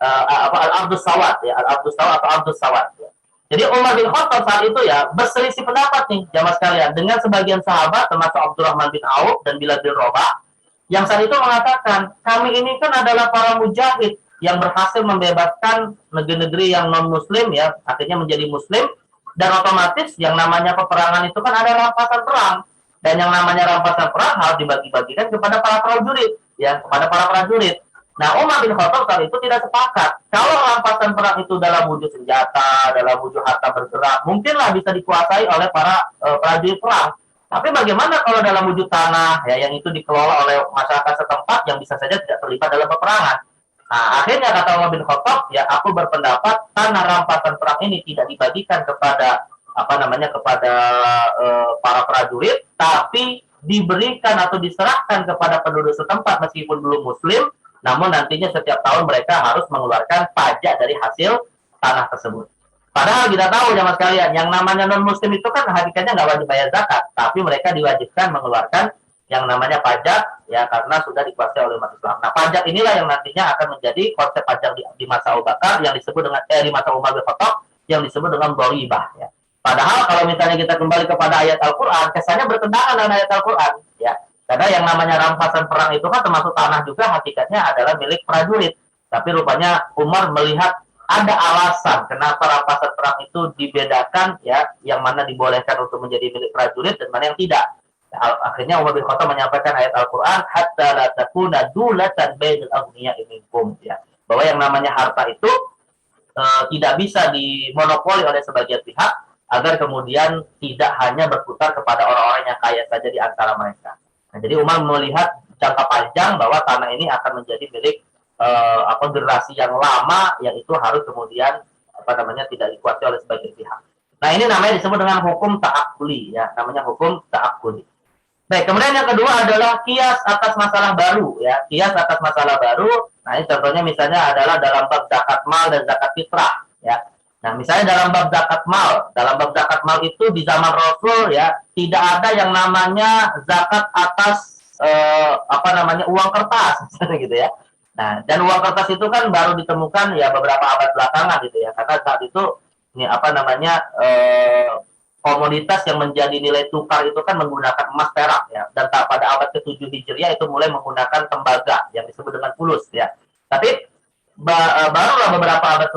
al-ardus sawad ya, al-ardus sawad atau ardus sawad ya. Jadi Umar bin Khattab saat itu ya berselisih pendapat nih jamaah sekalian dengan sebagian sahabat termasuk Abdurrahman bin Auf dan Bilal bin Rabah yang saat itu mengatakan, kami ini kan adalah para mujahid yang berhasil membebaskan negeri-negeri yang non-muslim ya, akhirnya menjadi muslim, dan otomatis yang namanya peperangan itu kan ada rampasan perang, dan yang namanya rampasan perang harus dibagi-bagikan kepada para prajurit ya, kepada para prajurit. Nah, Umar bin Khattab saat itu tidak sepakat kalau rampasan perang itu dalam wujud senjata, dalam wujud harta bergerak, mungkinlah bisa dikuasai oleh para prajurit perang. Tapi bagaimana kalau dalam wujud tanah ya yang itu dikelola oleh masyarakat setempat yang bisa saja tidak terlibat dalam peperangan. Nah, akhirnya kata Umar bin Khattab, ya aku berpendapat tanah rampasan perang ini tidak dibagikan kepada kepada para prajurit, tapi diberikan atau diserahkan kepada penduduk setempat meskipun belum muslim, namun nantinya setiap tahun mereka harus mengeluarkan pajak dari hasil tanah tersebut. Padahal kita tahu jamaah sekalian, yang namanya non-muslim itu kan hakikatnya nggak wajib bayar zakat, tapi mereka diwajibkan mengeluarkan yang namanya pajak, ya karena sudah dikuasai oleh umat Islam. Nah, pajak inilah yang nantinya akan menjadi konsep pajak di masa Abu Bakar yang disebut dengan di masa Umar bin Khattab yang disebut dengan dharibah. Ya. Padahal kalau misalnya kita kembali kepada ayat Al-Quran, kesannya bertentangan dengan ayat Al-Quran. Ya. Karena yang namanya rampasan perang itu kan termasuk tanah juga hakikatnya adalah milik prajurit. Tapi rupanya Umar melihat ada alasan kenapa rampasan perang itu dibedakan ya, yang mana dibolehkan untuk menjadi milik prajurit dan mana yang tidak. Akhirnya Umar bin Khattab menyampaikan ayat Al-Quran hatta la takuna dulatan bainal aghniya'i minkum ya, bahwa yang namanya harta itu tidak bisa dimonopoli oleh sebagian pihak agar kemudian tidak hanya berputar kepada orang-orang yang kaya saja di antara mereka. Nah, jadi Umar melihat jangka panjang bahwa tanah ini akan menjadi milik generasi yang lama yang itu harus kemudian tidak dikuasai oleh sebagian pihak. Nah, ini namanya disebut dengan hukum ta'akuli ya, namanya hukum ta'akuli. Baik, kemudian yang kedua adalah kias atas masalah baru ya, kias atas masalah baru. Nah, ini contohnya misalnya adalah dalam bab zakat mal dan zakat fitrah ya. Nah, misalnya dalam bab zakat mal itu di zaman Rasul ya tidak ada yang namanya zakat atas uang kertas gitu ya. Nah, dan uang kertas itu kan baru ditemukan ya beberapa abad belakangan gitu ya. Karena saat itu ini komoditas yang menjadi nilai tukar itu kan menggunakan emas perak ya. Dan pada abad ke-7 Hijriah itu mulai menggunakan tembaga yang disebut dengan fulus ya. Tapi barulah beberapa abad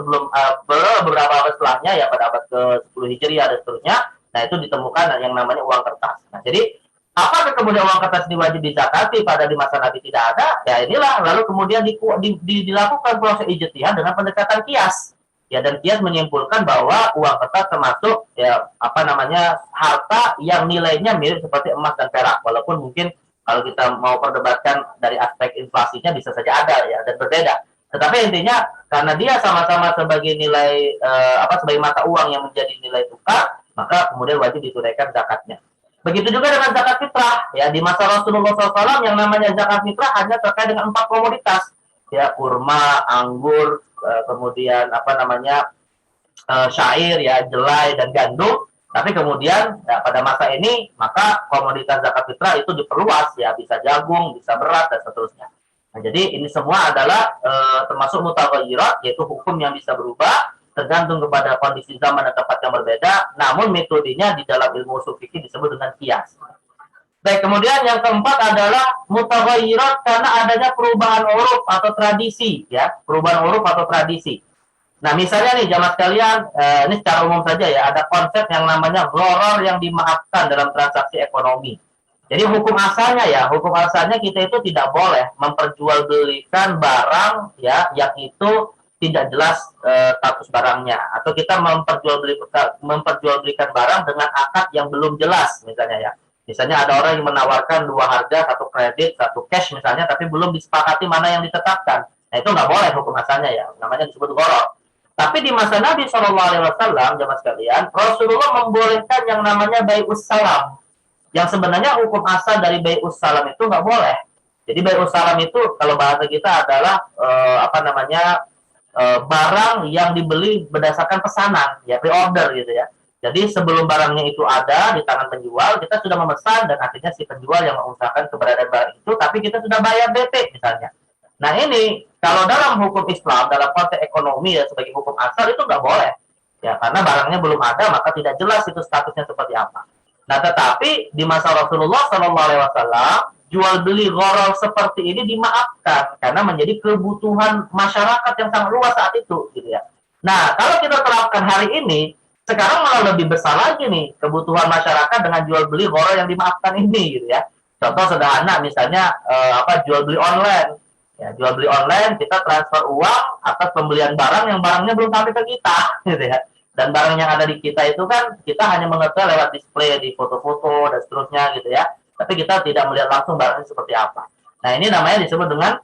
setelahnya ya pada abad ke-10 Hijriah dan seterusnya, nah itu ditemukan yang namanya uang kertas. Nah, jadi apakah kemudian uang kertas ini wajib dizakati pada di masa Nabi tidak ada? Ya inilah lalu kemudian dilakukan proses ijtihad dengan pendekatan kias. Ya, dan kias menyimpulkan bahwa uang kertas termasuk ya harta yang nilainya mirip seperti emas dan perak, walaupun mungkin kalau kita mau perdebatkan dari aspek inflasinya bisa saja ada ya dan berbeda. Tetapi intinya karena dia sama-sama sebagai nilai sebagai mata uang yang menjadi nilai tukar, maka kemudian wajib ditunaikan zakatnya. Begitu juga dengan zakat fitrah ya, di masa Rasulullah SAW yang namanya zakat fitrah hanya terkait dengan 4 komoditas ya, kurma, anggur, kemudian syair ya, jelai dan gandum. Tapi kemudian ya, pada masa ini maka komoditas zakat fitrah itu diperluas ya, bisa jagung, bisa beras dan seterusnya. Nah, jadi ini semua adalah termasuk mutaghayyirat, yaitu hukum yang bisa berubah tergantung kepada kondisi zaman dan tempat yang berbeda, namun metodenya di dalam ilmu ushul fikih disebut dengan qiyas. Baik, kemudian yang keempat adalah mutaghayyirat karena adanya perubahan uruf atau tradisi ya, perubahan uruf atau tradisi. Nah, misalnya nih jamaah sekalian, ini secara umum saja ya, ada konsep yang namanya gharar yang dimaafkan dalam transaksi ekonomi. Jadi hukum asalnya kita itu tidak boleh memperjualbelikan barang ya yang itu tidak jelas status barangnya, atau kita memperjualbelikan barang dengan akad yang belum jelas misalnya ya. Misalnya ada orang yang menawarkan 2 harga, 1 kredit, 1 cash misalnya, tapi belum disepakati mana yang ditetapkan. Nah, itu nggak boleh hukum asalnya ya, namanya disebut gharar. Tapi di masa Nabi SAW, jamaah sekalian, Rasulullah membolehkan yang namanya bai'us salam. Yang sebenarnya hukum asal dari bai'us salam itu nggak boleh. Jadi bai'us salam itu kalau bahasa kita adalah barang yang dibeli berdasarkan pesanan, ya pre-order gitu ya. Jadi sebelum barangnya itu ada di tangan penjual, kita sudah memesan dan akhirnya si penjual yang mengusahakan keberadaan barang itu, tapi kita sudah bayar DP misalnya. Nah ini kalau dalam hukum Islam, dalam konteks ekonomi ya sebagai hukum asal itu nggak boleh. Ya karena barangnya belum ada, maka tidak jelas itu statusnya seperti apa. Nah, tetapi di masa Rasulullah SAW, jual beli gharar seperti ini dimaafkan karena menjadi kebutuhan masyarakat yang sangat luas saat itu, gitu ya. Nah, kalau kita terapkan hari ini, sekarang malah lebih besar lagi nih kebutuhan masyarakat dengan jual beli gharar yang dimaafkan ini, gitu ya. Contoh sederhana, misalnya jual beli online. Ya, jual beli online kita transfer uang atas pembelian barang yang barangnya belum sampai ke kita, gitu ya. Dan barang yang ada di kita itu kan kita hanya mengetahui lewat display di foto-foto dan seterusnya gitu ya. Tapi kita tidak melihat langsung barangnya seperti apa. Nah, ini namanya disebut dengan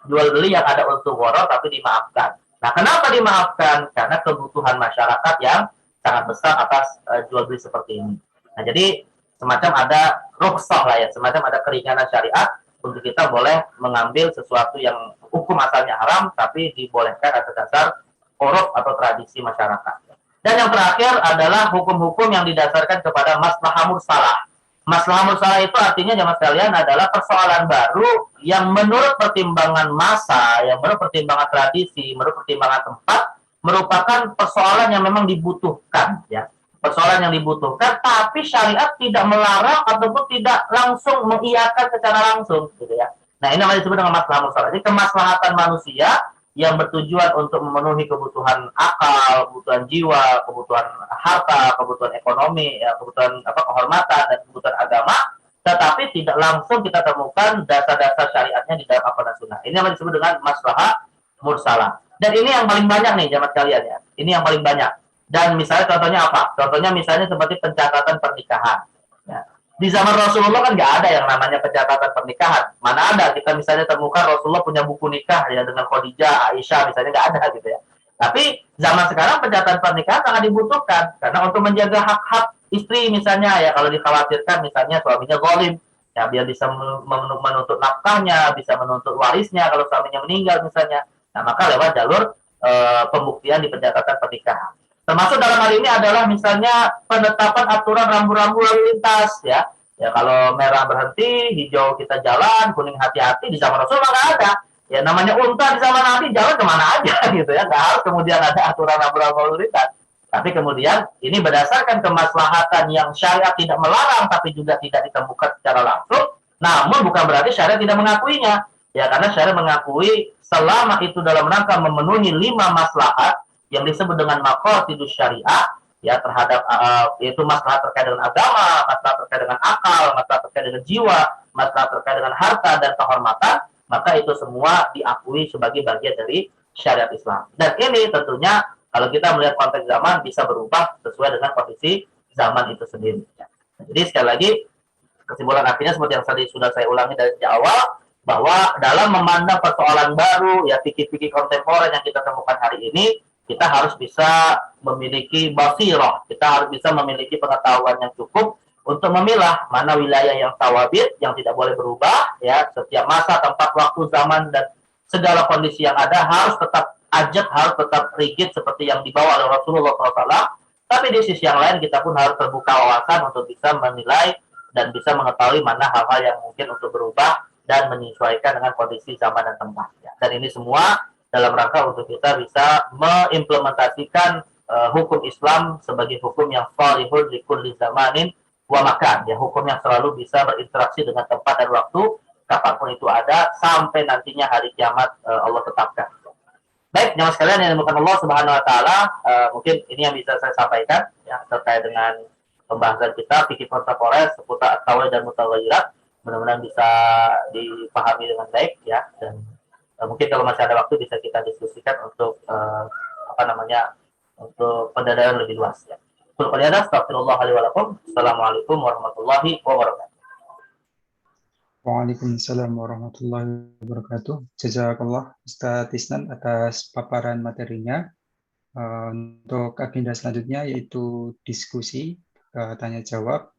jual beli yang ada unsur gharar tapi dimaafkan. Nah, kenapa dimaafkan? Karena kebutuhan masyarakat yang sangat besar atas jual beli seperti ini. Nah, jadi semacam ada rukhsah lah ya, semacam ada keringanan syariat untuk kita boleh mengambil sesuatu yang hukum asalnya haram tapi dibolehkan atas dasar uruf atau tradisi masyarakat. Dan yang terakhir adalah hukum-hukum yang didasarkan kepada maslahah mursalah. Maslahah mursalah itu artinya jamaah sekalian adalah persoalan baru yang menurut pertimbangan masa, yang menurut pertimbangan tradisi, menurut pertimbangan tempat, merupakan persoalan yang memang dibutuhkan ya. Persoalan yang dibutuhkan tapi syariat tidak melarang ataupun tidak langsung mengiyakan secara langsung gitu ya. Nah, ini namanya disebut dengan maslahah mursalah. Jadi kemaslahatan manusia yang bertujuan untuk memenuhi kebutuhan akal, kebutuhan jiwa, kebutuhan harta, kebutuhan ekonomi, ya, kebutuhan kehormatan dan kebutuhan agama, tetapi tidak langsung kita temukan dasar-dasar syariatnya di dalam Al-Quran dan Sunnah. Ini yang disebut dengan maslahah mursalah. Dan ini yang paling banyak nih jamaah sekalian ya. Ini yang paling banyak. Dan misalnya contohnya apa? Contohnya misalnya seperti pencatatan pernikahan. Ya. Di zaman Rasulullah kan nggak ada yang namanya pencatatan pernikahan. Mana ada kita misalnya temukan Rasulullah punya buku nikah ya dengan Khadijah, Aisyah misalnya, nggak ada gitu ya. Tapi zaman sekarang pencatatan pernikahan sangat dibutuhkan karena untuk menjaga hak-hak istri misalnya ya, kalau dikhawatirkan misalnya suaminya zalim ya, biar bisa menuntut nafkahnya, bisa menuntut warisnya kalau suaminya meninggal misalnya. Nah, maka lewat jalur pembuktian di pencatatan pernikahan. Termasuk dalam hal ini adalah misalnya penetapan aturan rambu-rambu lalu lintas ya. Ya kalau merah berhenti, hijau kita jalan, kuning hati-hati. Di zaman Rasul nggak ada. Ya namanya unta di zaman Nabi jalan kemana aja gitu ya. Nggak harus kemudian ada aturan rambu-rambu lalu lintas. Tapi kemudian ini berdasarkan kemaslahatan yang syariat tidak melarang tapi juga tidak ditemukan secara langsung. Namun bukan berarti syariat tidak mengakuinya. Ya karena syariat mengakui selama itu dalam rangka memenuhi 5 maslahat yang disebut dengan maqasidus syariah ya terhadap yaitu masalah terkait dengan agama, masalah terkait dengan akal, masalah terkait dengan jiwa, masalah terkait dengan harta dan kehormatan, maka itu semua diakui sebagai bagian dari syariat Islam. Dan ini tentunya kalau kita melihat konteks zaman bisa berubah sesuai dengan kondisi zaman itu sendiri. Jadi sekali lagi kesimpulan akhirnya seperti yang tadi sudah saya ulangi dari sejak awal, bahwa dalam memandang persoalan baru ya fikih-fikih kontemporer yang kita temukan hari ini, kita harus bisa memiliki basirah, kita harus bisa memiliki pengetahuan yang cukup untuk memilah mana wilayah yang tawabit, yang tidak boleh berubah, ya setiap masa, tempat, waktu, zaman, dan segala kondisi yang ada harus tetap ajak, harus tetap rigid seperti yang dibawa oleh Rasulullah SAW. Tapi di sisi yang lain kita pun harus terbuka wawasan untuk bisa menilai dan bisa mengetahui mana hal-hal yang mungkin untuk berubah dan menyesuaikan dengan kondisi zaman dan tempat. Ya. Dan ini semua dalam rangka untuk kita bisa mengimplementasikan hukum Islam sebagai hukum yang salihun likulli zamanin wa makan, ya hukum yang selalu bisa berinteraksi dengan tempat dan waktu kapanpun itu ada sampai nantinya hari kiamat Allah tetapkan. Baik, jemaah sekalian yang dimuliakan Allah Subhanahu wa taala, mungkin ini yang bisa saya sampaikan ya terkait dengan pembahasan kita fikih kontemporer seputar at-tawhid dan mutaghayyirat. Mudah-mudahan bisa dipahami dengan baik ya, dan mungkin kalau masih ada waktu bisa kita diskusikan untuk untuk pendadaran lebih luas ya. Assalamualaikum warahmatullahi wabarakatuh. Waalaikumsalam warahmatullahi wabarakatuh. Jazakallah Ustaz Isnan atas paparan materinya. Untuk agenda selanjutnya yaitu diskusi tanya jawab.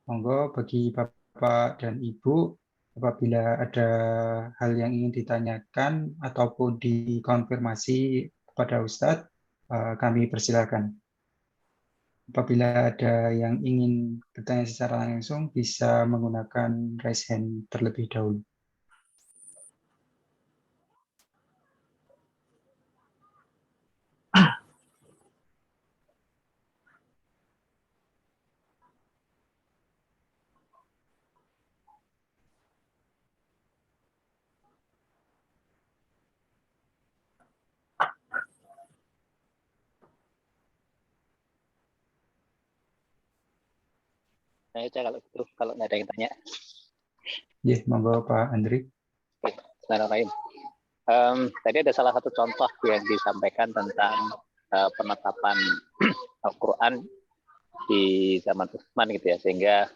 Monggo bagi Bapak dan Ibu apabila ada hal yang ingin ditanyakan ataupun dikonfirmasi kepada Ustadz, kami persilakan. Apabila ada yang ingin bertanya secara langsung, bisa menggunakan raise hand terlebih dahulu. Nah, itu kalau nggak ada yang tanya. Ya, monggo Pak Andri. Bismillahirrahmanirrahim. Tadi ada salah satu contoh yang disampaikan tentang penetapan Al-Quran di zaman Utsman gitu ya, sehingga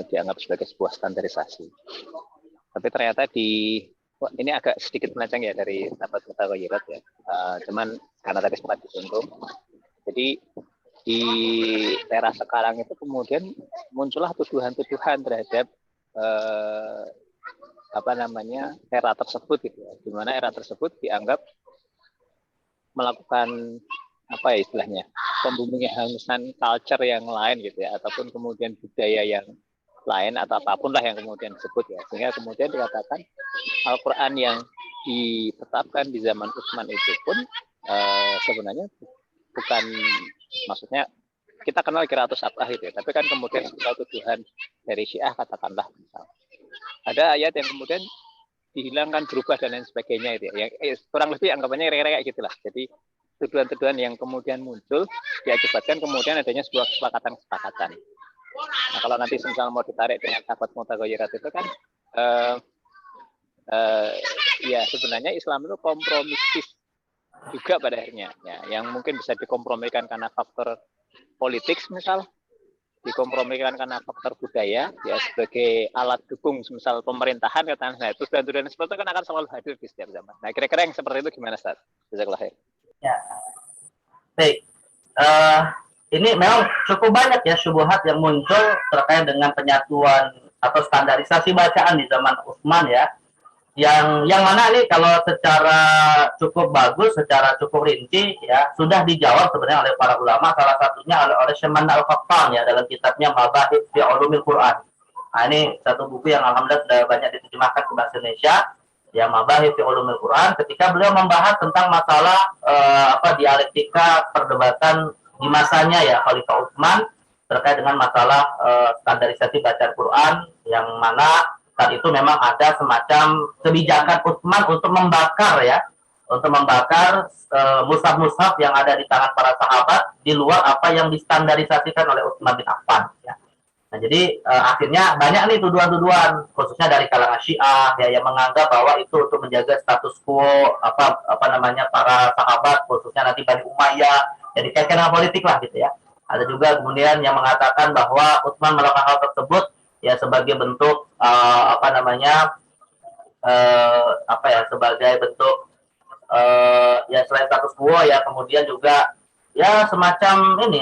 dianggap sebagai sebuah standarisasi. Tapi ternyata ini agak sedikit melenceng ya dari pendapat mutaghayyirat ya. Cuman karena tadi sempat disinggung, jadi di era sekarang itu kemudian muncullah tuduhan-tuduhan terhadap era tersebut gitu ya, di mana era tersebut dianggap melakukan istilahnya pembumihan culture yang lain gitu ya, ataupun kemudian budaya yang lain atau apapun lah yang kemudian disebut ya, sehingga kemudian dikatakan Al-Quran yang ditetapkan di zaman Utsman itu pun sebenarnya bukan, maksudnya kita kenal Qiraatus Sab'ah itu ya, tapi kan kemudian sebuah tuduhan dari Syiah katakanlah misal ada ayat yang kemudian dihilangkan, berubah dan lain sebagainya itu ya, kurang lebih anggapannya kayak gitulah. Jadi tuduhan-tuduhan yang kemudian muncul diakibatkan kemudian adanya sebuah kesepakatan. Nah, kalau nanti misal mau ditarik dengan sahabat mutaghayyirat itu kan ya sebenarnya Islam itu kompromistis juga pada akhirnya ya, yang mungkin bisa dikompromikan karena faktor politik misal, dikompromikan karena faktor budaya ya sebagai alat dukung misal pemerintahan katanya. Nah, itu dan seperti itu kan akan selalu hadir di setiap zaman. Nah, kira-kira yang seperti itu gimana, Ustaz? Jazakallah khair. Ya. Baik. Ini memang cukup banyak ya syubhat yang muncul terkait dengan penyatuan atau standarisasi bacaan di zaman Utsman ya. yang mana nih kalau secara cukup bagus, secara cukup rinci ya sudah dijawab sebenarnya oleh para ulama, salah satunya oleh Syekh Manna Al-Qattan ya dalam kitabnya Mabahith fi Ulumil Quran. Nah, ini satu buku yang alhamdulillah sudah banyak diterjemahkan ke bahasa Indonesia, ya Mabahith fi Ulumil Quran, ketika beliau membahas tentang masalah dialektika perdebatan di masanya ya Khalifah Utsman terkait dengan masalah standarisasi bacaan Quran, yang mana saat itu memang ada semacam kebijakan Utsman untuk membakar mushaf-mushaf yang ada di tangan para sahabat di luar apa yang distandarisasikan oleh Utsman bin Affan ya. Nah, jadi akhirnya banyak nih tuduhan-tuduhan khususnya dari kalangan Syiah ya, yang menganggap bahwa itu untuk menjaga status quo para sahabat, khususnya nanti Bani Umayyah, jadi kayak politik lah gitu ya. Ada juga kemudian yang mengatakan bahwa Utsman melakukan hal tersebut ya sebagai bentuk sebagai bentuk ya selain status quo ya, kemudian juga ya semacam ini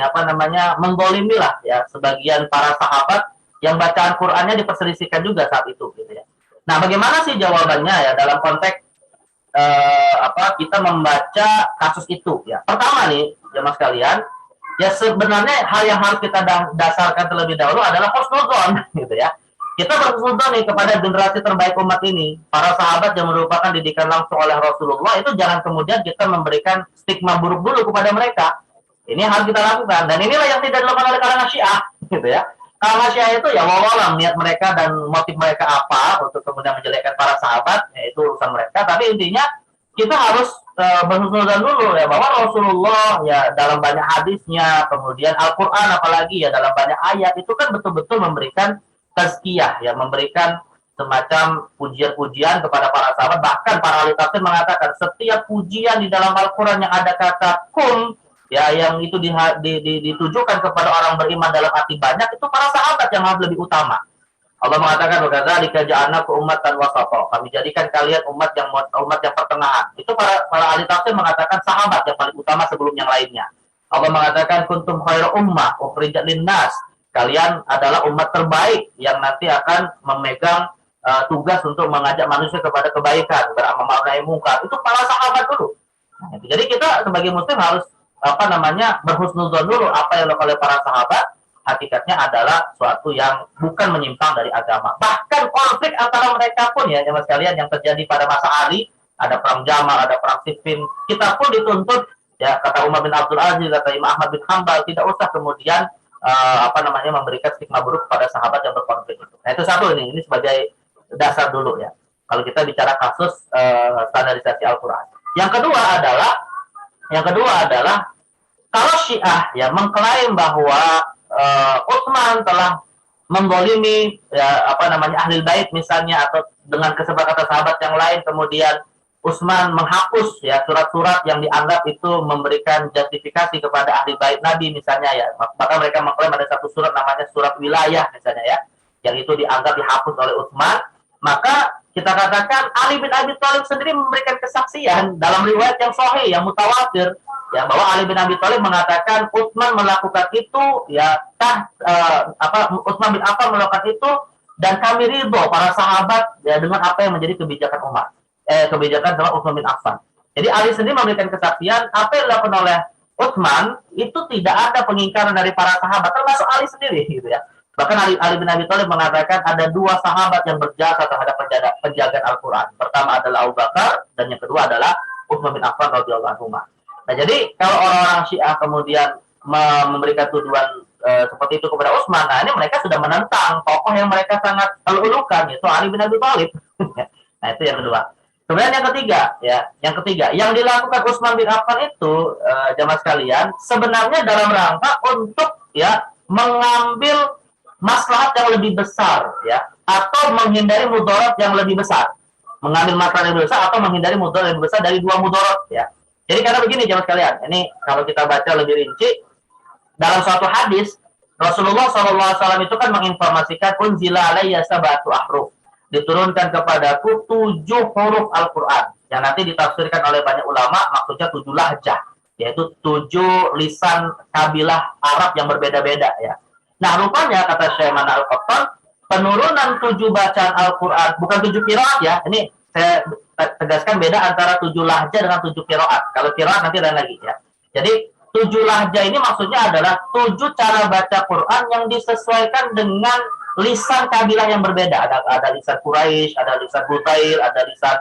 menggolimi lah ya sebagian para sahabat yang bacaan Qur'annya diperselisihkan juga saat itu gitu ya. Nah, bagaimana sih jawabannya ya dalam konteks kita membaca kasus itu ya. Pertama nih jemaah sekalian, ya sebenarnya hal yang harus kita dasarkan terlebih dahulu adalah husnudzon gitu ya. Kita berhusnudzon nih kepada generasi terbaik umat ini, para sahabat yang merupakan didikan langsung oleh Rasulullah, itu jangan kemudian kita memberikan stigma buruk dulu kepada mereka. Ini harus kita lakukan, dan inilah yang tidak dilakukan oleh kalangan Syiah gitu ya. Kalangan Syiah itu ya wawalam niat mereka dan motif mereka apa untuk kemudian menjelekkan para sahabat, yaitu urusan mereka, tapi intinya kita harus berhusnudzon dulu ya bahwa Rasulullah ya dalam banyak hadisnya, kemudian Al-Quran apalagi ya dalam banyak ayat itu kan betul-betul memberikan tazkiyah ya, memberikan semacam pujian-pujian kepada para sahabat. Bahkan para ahli tafsir mengatakan setiap pujian di dalam Al-Quran yang ada kata kum ya, yang itu ditujukan kepada orang beriman dalam arti banyak, itu para sahabat yang harus lebih utama. Allah mengatakan wakadzalika ja'alnakum ummatan wasata. Kami jadikan kalian umat yang pertengahan. Itu para ahli tafsir mengatakan sahabat yang paling utama sebelum yang lainnya. Allah mengatakan kuntum khairu ummah ukhrijat linnas. Kalian adalah umat terbaik yang nanti akan memegang tugas untuk mengajak manusia kepada kebaikan, beramal ma'ruf nahi munkar. Itu para sahabat dulu. Nah, jadi kita sebagai muslim harus berhusnudzon dulu apa yang dilakukan oleh para sahabat. Hakikatnya adalah suatu yang bukan menyimpang dari agama. Bahkan konflik antara mereka pun ya jemaah sekalian yang terjadi pada masa Ali, ada perang Jamal, ada perang Siffin, kita pun dituntut ya, kata Umar bin Abdul Aziz, kata Imam Ahmad bin Hanbal, tidak usah kemudian memberikan stigma buruk pada sahabat yang berkonflik itu. Nah, itu satu ini sebagai dasar dulu ya. Kalau kita bicara kasus standarisasi Al-Qur'an. Yang kedua adalah kalau Syiah ya mengklaim bahwa Utsman telah menggolimi ahli bait misalnya, atau dengan kesepakatan sahabat yang lain kemudian Utsman menghapus ya surat-surat yang dianggap itu memberikan justifikasi kepada ahli bait Nabi misalnya ya. Maka mereka mengklaim ada satu surat namanya surat wilayah misalnya ya, yang itu dianggap dihapus oleh Utsman. Maka kita katakan Ali bin Abi Thalib sendiri memberikan kesaksian dalam riwayat yang sahih, yang mutawatir ya, bahwa Ali bin Abi Thalib mengatakan Utsman melakukan itu ya, Utsman bin Affan melakukan itu, dan kami ridho para sahabat ya dengan apa yang menjadi kebijakan sama Utsman bin Affan. Jadi Ali sendiri memberikan kesaksian apa yang dilakukan oleh Utsman itu tidak ada pengingkaran dari para sahabat, termasuk Ali sendiri gitu ya. Bahkan Ali bin Abi Thalib mengatakan ada dua sahabat yang berjasa terhadap penjagaan Al-Quran. Pertama adalah Abu Bakar, dan yang kedua adalah Utsman bin Affan radhiyallahu anhu. Nah, jadi kalau orang-orang Syiah kemudian memberikan tuduhan seperti itu kepada Utsman, nah ini mereka sudah menentang tokoh yang mereka sangat ulukan, yaitu Ali bin Abi Thalib. Nah, itu yang kedua. Kemudian yang ketiga, yang dilakukan Utsman bin Affan itu jamaah sekalian sebenarnya dalam rangka untuk ya mengambil maslahat yang lebih besar ya, atau menghindari mudarat yang lebih besar. Mengambil maslahat yang lebih besar atau menghindari mudarat yang lebih besar dari dua mudarat ya. Jadi karena begini jemaah sekalian, ini kalau kita baca lebih rinci dalam suatu hadis Rasulullah SAW itu kan menginformasikan unzila alayya sab'atu ahruf, diturunkan kepadaku 7 huruf Al-Quran yang nanti ditafsirkan oleh banyak ulama maksudnya 7 lahjah, yaitu 7 lisan kabilah Arab yang berbeda-beda ya. Nah, rupanya kata Syekh Manna Al-Qattan, penurunan 7 bacaan Al-Quran, bukan 7 qiraat ya, ini saya tegaskan beda antara 7 lahja dengan 7 qiraat. Kalau qiraat nanti lain lagi ya. Jadi 7 lahja ini maksudnya adalah 7 cara baca Quran yang disesuaikan dengan lisan kabilah yang berbeda. Ada lisan Quraisy, ada lisan Hutail, ada lisan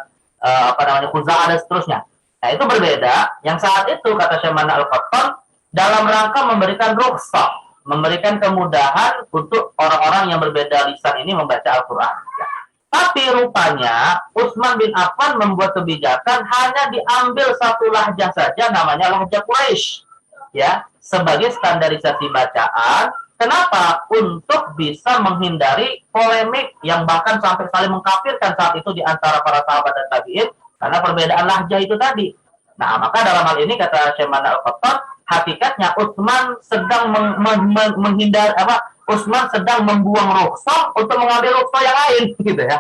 Khuza'ah dan seterusnya. Nah, itu berbeda. Yang saat itu kata Syekh Mana Al-Qattan dalam rangka memberikan rukhsah, memberikan kemudahan untuk orang-orang yang berbeda lisan ini membaca Al-Qur'an. Ya. Tapi rupanya Utsman bin Affan membuat kebijakan hanya diambil satu lahjah saja, namanya lahjah Quraisy, ya, sebagai standarisasi bacaan. Kenapa? Untuk bisa menghindari polemik yang bahkan sampai saling mengkafirkan saat itu di antara para sahabat dan tabi'in karena perbedaan lahjah itu tadi. Nah, maka dalam hal ini kata Syekh Mana Al-Qattan, hakikatnya Utsman sedang menghindar Utsman sedang membuang rukhsah untuk mengambil rukhsah yang lain gitu ya.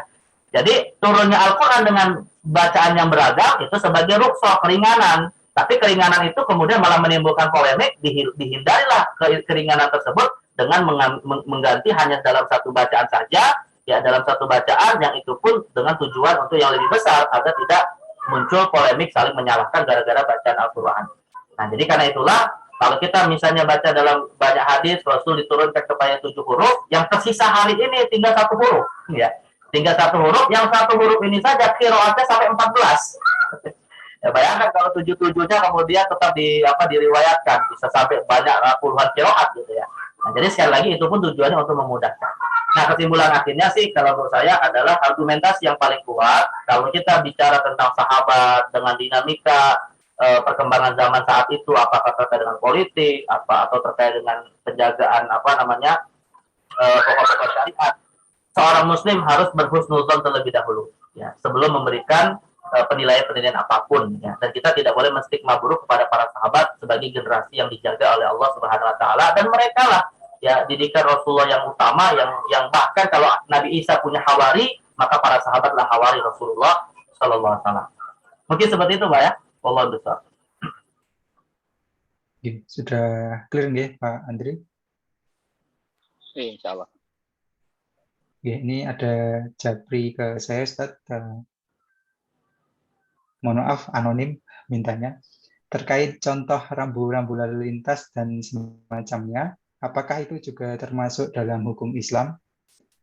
Jadi turunnya Al-Qur'an dengan bacaan yang beragam itu sebagai rukhsah, keringanan. Tapi keringanan itu kemudian malah menimbulkan polemik, dihindarilah keringanan tersebut dengan mengganti hanya dalam satu bacaan saja, ya dalam satu bacaan yang itu pun dengan tujuan untuk yang lebih besar agar tidak muncul polemik saling menyalahkan gara-gara bacaan Al-Qur'an. Nah, jadi karena itulah kalau kita misalnya baca dalam banyak hadis Rasul diturunkan kepada 7 huruf, yang tersisa hari ini tinggal 1 huruf, ya. Tinggal 1 huruf, yang 1 huruf ini saja qiraatnya sampai 14. Ya, bayangkan kalau 7-7-nya kemudian tetap diriwayatkan, bisa sampai banyak puluhan qiraat gitu ya. Nah, jadi sekali lagi itu pun tujuannya untuk memudahkan. Nah, kesimpulan akhirnya sih kalau menurut saya adalah argumentasi yang paling kuat kalau kita bicara tentang sahabat dengan dinamika perkembangan zaman saat itu, apakah terkait dengan politik, atau terkait dengan penjagaan pokok-pokok syariat, seorang muslim harus berhusnuzon terlebih dahulu, ya, sebelum memberikan penilaian-penilaian apapun, ya. Dan kita tidak boleh menstigma buruk kepada para sahabat sebagai generasi yang dijaga oleh Allah Subhanahu Wa Taala, dan mereka lah, ya, didikan Rasulullah yang utama, yang bahkan kalau Nabi Isa punya hawari, maka para sahabatlah hawari Rasulullah Sallallahu Alaihi Wasallam. Mungkin seperti itu, Pak ya. Allah besar. Sudah clear nggih Pak Andri? Insya Allah. Ini ada japri ke saya, Ustaz. Mohon maaf, anonim mintanya. Terkait contoh rambu-rambu lalu lintas dan semacamnya, apakah itu juga termasuk dalam hukum Islam?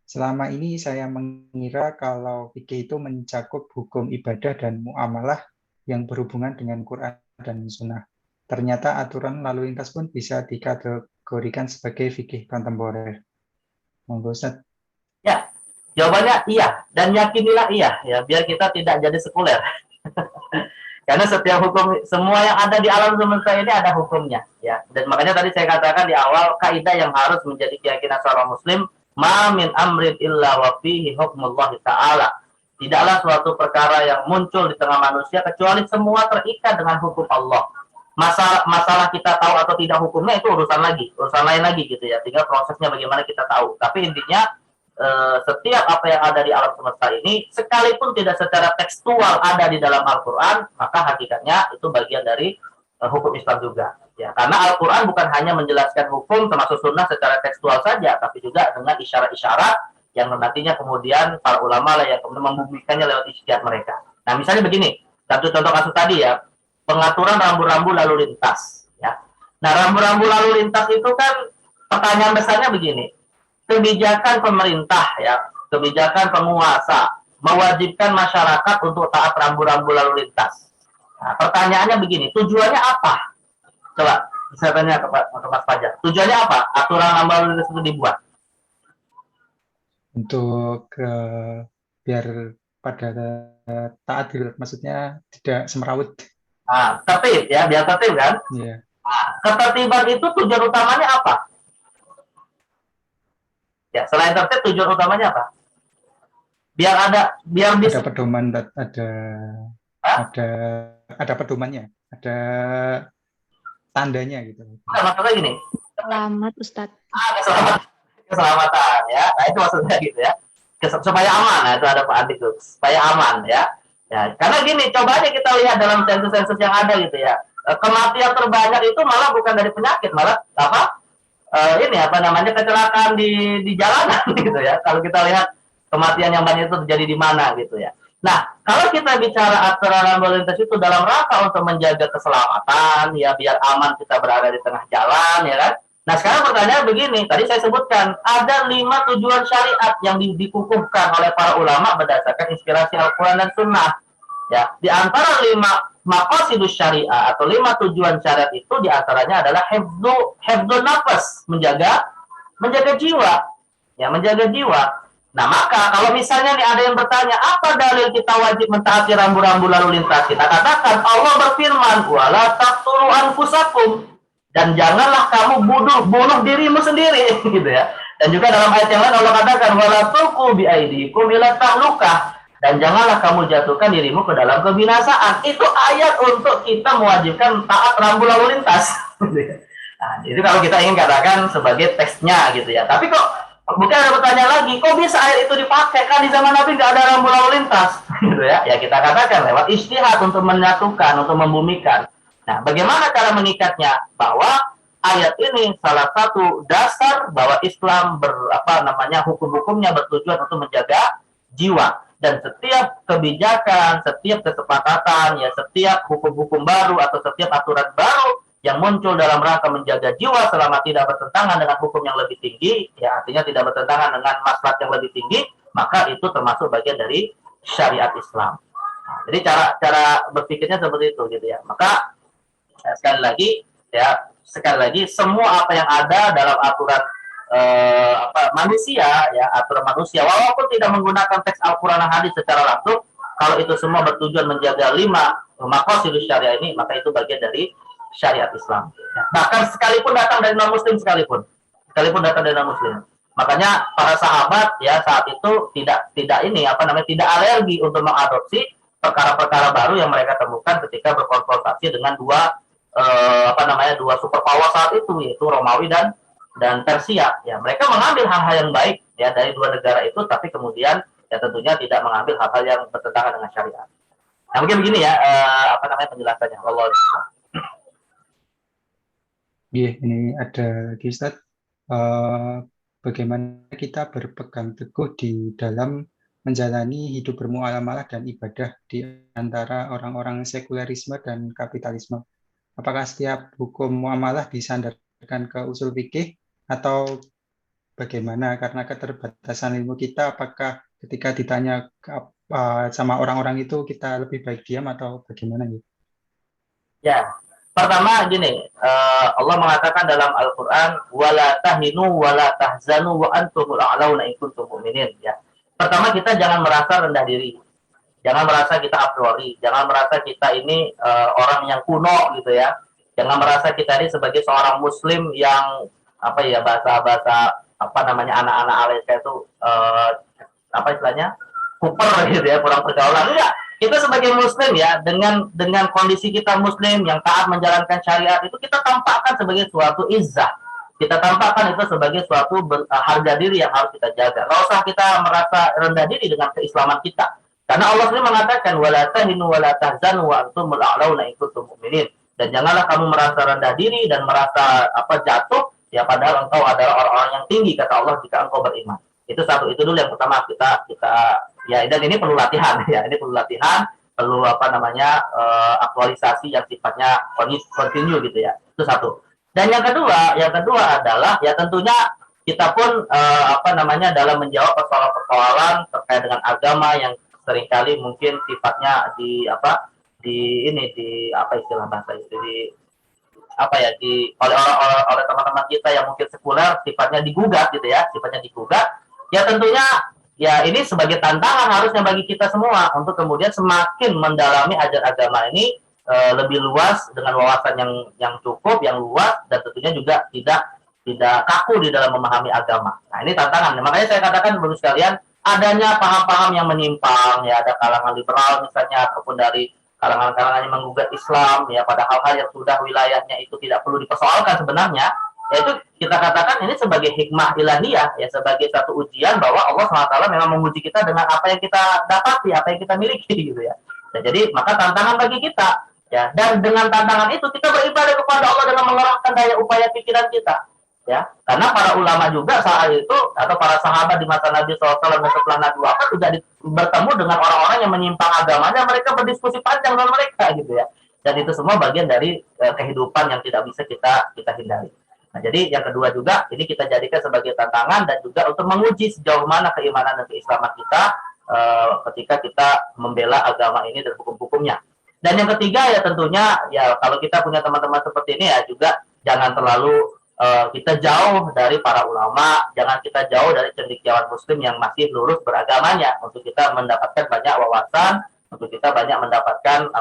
Selama ini saya mengira kalau fikih itu mencakup hukum ibadah dan muamalah yang berhubungan dengan Quran dan Sunnah. Ternyata aturan lalu lintas pun bisa dikategorikan sebagai fikih kontemporer. Monggo Ustaz. Ya, jawabannya iya, dan yakinilah iya, ya, biar kita tidak jadi sekuler. Karena setiap hukum, semua yang ada di alam semesta ini ada hukumnya, ya. Dan makanya tadi saya katakan di awal, kaidah yang harus menjadi keyakinan seorang muslim, ma min amrin illa wa fihi hukmullah ta'ala. Tidaklah suatu perkara yang muncul di tengah manusia kecuali semua terikat dengan hukum Allah. Masalah kita tahu atau tidak hukumnya itu urusan lain lagi gitu ya. Tinggal prosesnya bagaimana kita tahu. Tapi intinya setiap apa yang ada di alam semesta ini, sekalipun tidak secara tekstual ada di dalam Al-Quran, maka hakikatnya itu bagian dari hukum Islam juga. Ya, karena Al-Quran bukan hanya menjelaskan hukum termasuk sunnah secara tekstual saja, tapi juga dengan isyarat-isyarat yang nantinya kemudian para ulama lah yang kemudian membumikannya lewat ijtihad mereka. Nah, misalnya begini, satu contoh kasus tadi ya, pengaturan rambu-rambu lalu lintas. Ya. Nah, rambu-rambu lalu lintas itu kan pertanyaan besarnya begini, kebijakan pemerintah, ya, kebijakan penguasa mewajibkan masyarakat untuk taat rambu-rambu lalu lintas. Nah, pertanyaannya begini, tujuannya apa? Coba saya tanya ke Mas Fajar, tujuannya apa aturan rambu lalu lintas itu dibuat? Untuk biar pada taat, maksudnya tidak semrawut. Nah, tertib ya, biar tertib kan? Yeah. Nah, ketertiban itu tujuan utamanya apa? Ya, selain tertib tujuan utamanya apa? Biar bisa ada pedoman, ada pedomannya, ada tandanya gitu. Nah, maksudnya gini. Selamat Ustadz. Keselamatan ya. Nah, itu maksudnya gitu ya. Supaya aman. Nah, itu ada Pak Andi tuh. Supaya aman ya. Ya, karena gini, coba aja kita lihat dalam sensus-sensus yang ada gitu ya. Kematian terbanyak itu malah bukan dari penyakit, malah kecelakaan di jalanan gitu ya. Kalau kita lihat kematian yang banyak itu terjadi di mana gitu ya. Nah, kalau kita bicara aturan lalu lintas itu dalam rangka untuk menjaga keselamatan, ya biar aman kita berada di tengah jalan, ya kan? Nah, sekarang pertanyaan begini, tadi saya sebutkan, ada 5 tujuan syariat yang dikukuhkan oleh para ulama berdasarkan inspirasi Al-Quran dan Sunnah. Ya, di antara 5 maqasidus syariah atau 5 tujuan syariat itu diantaranya adalah hifdzun nafas, menjaga jiwa, ya menjaga jiwa. Nah, maka kalau misalnya nih ada yang bertanya, apa dalil kita wajib mentaati rambu-rambu lalu lintas? Kita katakan Allah berfirman, wala taqtulu anfusakum, dan janganlah kamu bunuh dirimu sendiri, gitu ya. Dan juga dalam ayat yang lain Allah katakan, wala tulqu biaidikum ila tahlukah, dan janganlah kamu jatuhkan dirimu ke dalam kebinasaan. Itu ayat untuk kita mewajibkan taat rambu lalu lintas. Nah, itu kalau kita ingin katakan sebagai teksnya, gitu ya. Tapi kok mungkin ada pertanyaan lagi, kok bisa ayat itu dipakai? Kan di zaman Nabi nggak ada rambu lalu lintas, gitu ya. Ya kita katakan lewat ijtihad untuk menyatukan, untuk membumikan. Nah, bagaimana cara mengikatnya? Bahwa ayat ini salah satu dasar bahwa Islam hukum-hukumnya bertujuan untuk menjaga jiwa. Dan setiap kebijakan, setiap kesepakatan, ya setiap hukum-hukum baru atau setiap aturan baru yang muncul dalam rangka menjaga jiwa selama tidak bertentangan dengan hukum yang lebih tinggi, ya artinya tidak bertentangan dengan maslahat yang lebih tinggi, maka itu termasuk bagian dari syariat Islam. Nah, jadi cara berpikirnya seperti itu, gitu ya. Maka sekali lagi semua apa yang ada dalam aturan manusia, ya aturan manusia, walaupun tidak menggunakan teks Al-Quran dan hadis secara langsung, kalau itu semua bertujuan menjaga 5 maqasidus syariah ini, maka itu bagian dari syariat Islam. Ya, bahkan sekalipun datang dari non-muslim sekalipun datang dari non-muslim. Makanya para sahabat ya saat itu tidak alergi untuk mengadopsi perkara-perkara baru yang mereka temukan ketika berkonfrontasi dengan dua superpower saat itu, yaitu Romawi dan Persia. Ya, mereka mengambil hal-hal yang baik ya dari dua negara itu, tapi kemudian ya tentunya tidak mengambil hal-hal yang bertentangan dengan syariat. Nah, mungkin begini ya penjelasannya. Allah. Iya, ini ada Ustaz. Bagaimana kita berpegang teguh di dalam menjalani hidup bermuamalah dan ibadah di antara orang-orang sekulerisme dan kapitalisme. Apakah setiap hukum muamalah disandarkan ke usul fikih atau bagaimana? Karena keterbatasan ilmu kita, apakah ketika ditanya sama orang-orang itu kita lebih baik diam atau bagaimana gitu? Ya, pertama gini, Allah mengatakan dalam Al-Quran, wala tahinu wala tahzanu wa antumul a'launa in kuntum mu'minin. Ya. Pertama, kita jangan merasa rendah diri, jangan merasa kita a priori, jangan merasa kita ini orang yang kuno gitu ya, jangan merasa kita ini sebagai seorang Muslim yang bahasa anak-anak Malaysia itu kuper gitu ya, kurang pergaulan. Enggak, kita sebagai Muslim ya dengan kondisi kita Muslim yang taat menjalankan syariat itu kita tampakkan sebagai suatu izzah, kita tampakkan itu sebagai suatu harga diri yang harus kita jaga. Nggak usah kita merasa rendah diri dengan keislaman kita, karena Allah sendiri mengatakan wala tahinu wala tahzanu wa antumul a'launa in kuntum mu'minin. Dan janganlah kamu merasa rendah diri dan merasa jatuh ya, padahal engkau adalah orang-orang yang tinggi kata Allah jika engkau beriman. Itu dulu yang pertama kita ya, dan ini perlu latihan ya, perlu aktualisasi yang sifatnya continue gitu ya. Itu satu. Dan yang kedua adalah ya tentunya kita pun dalam menjawab persoalan-persoalan terkait dengan agama yang seringkali mungkin sifatnya oleh teman-teman kita yang mungkin sekuler sifatnya digugat gitu ya, ya tentunya ya ini sebagai tantangan harusnya bagi kita semua untuk kemudian semakin mendalami ajaran agama ini lebih luas dengan wawasan yang cukup, yang luas, dan tentunya juga tidak kaku di dalam memahami agama. Nah, ini tantangan. Makanya saya katakan Bapak sekalian, adanya paham-paham yang menyimpang ya, ada kalangan liberal misalnya ataupun dari kalangan-kalangan yang menggugat Islam ya pada hal-hal yang sudah wilayahnya itu tidak perlu dipersoalkan sebenarnya, yaitu kita katakan ini sebagai hikmah ilahiyah ya, sebagai satu ujian bahwa Allah SWT memang menguji kita dengan apa yang kita dapati, apa yang kita miliki gitu ya. Dan jadi maka tantangan bagi kita ya, dan dengan tantangan itu kita beribadah kepada Allah dengan mengerahkan daya upaya pikiran kita. ya. Karena para ulama juga saat itu atau para sahabat di masa Nabi SAW dan setelah Nabi wafat juga bertemu dengan orang-orang yang menyimpang agamanya, mereka berdiskusi panjang dengan mereka gitu ya. Dan itu semua bagian dari kehidupan yang tidak bisa kita hindari. Nah, jadi yang kedua juga ini kita jadikan sebagai tantangan dan juga untuk menguji sejauh mana keimanan dan keislaman kita ketika kita membela agama ini dan hukum-hukumnya. Dan yang ketiga ya tentunya ya kalau kita punya teman-teman seperti ini ya juga jangan terlalu kita jauh dari para ulama, jangan kita jauh dari cendekiawan muslim yang masih lurus beragamanya untuk kita mendapatkan banyak wawasan, untuk kita banyak mendapatkan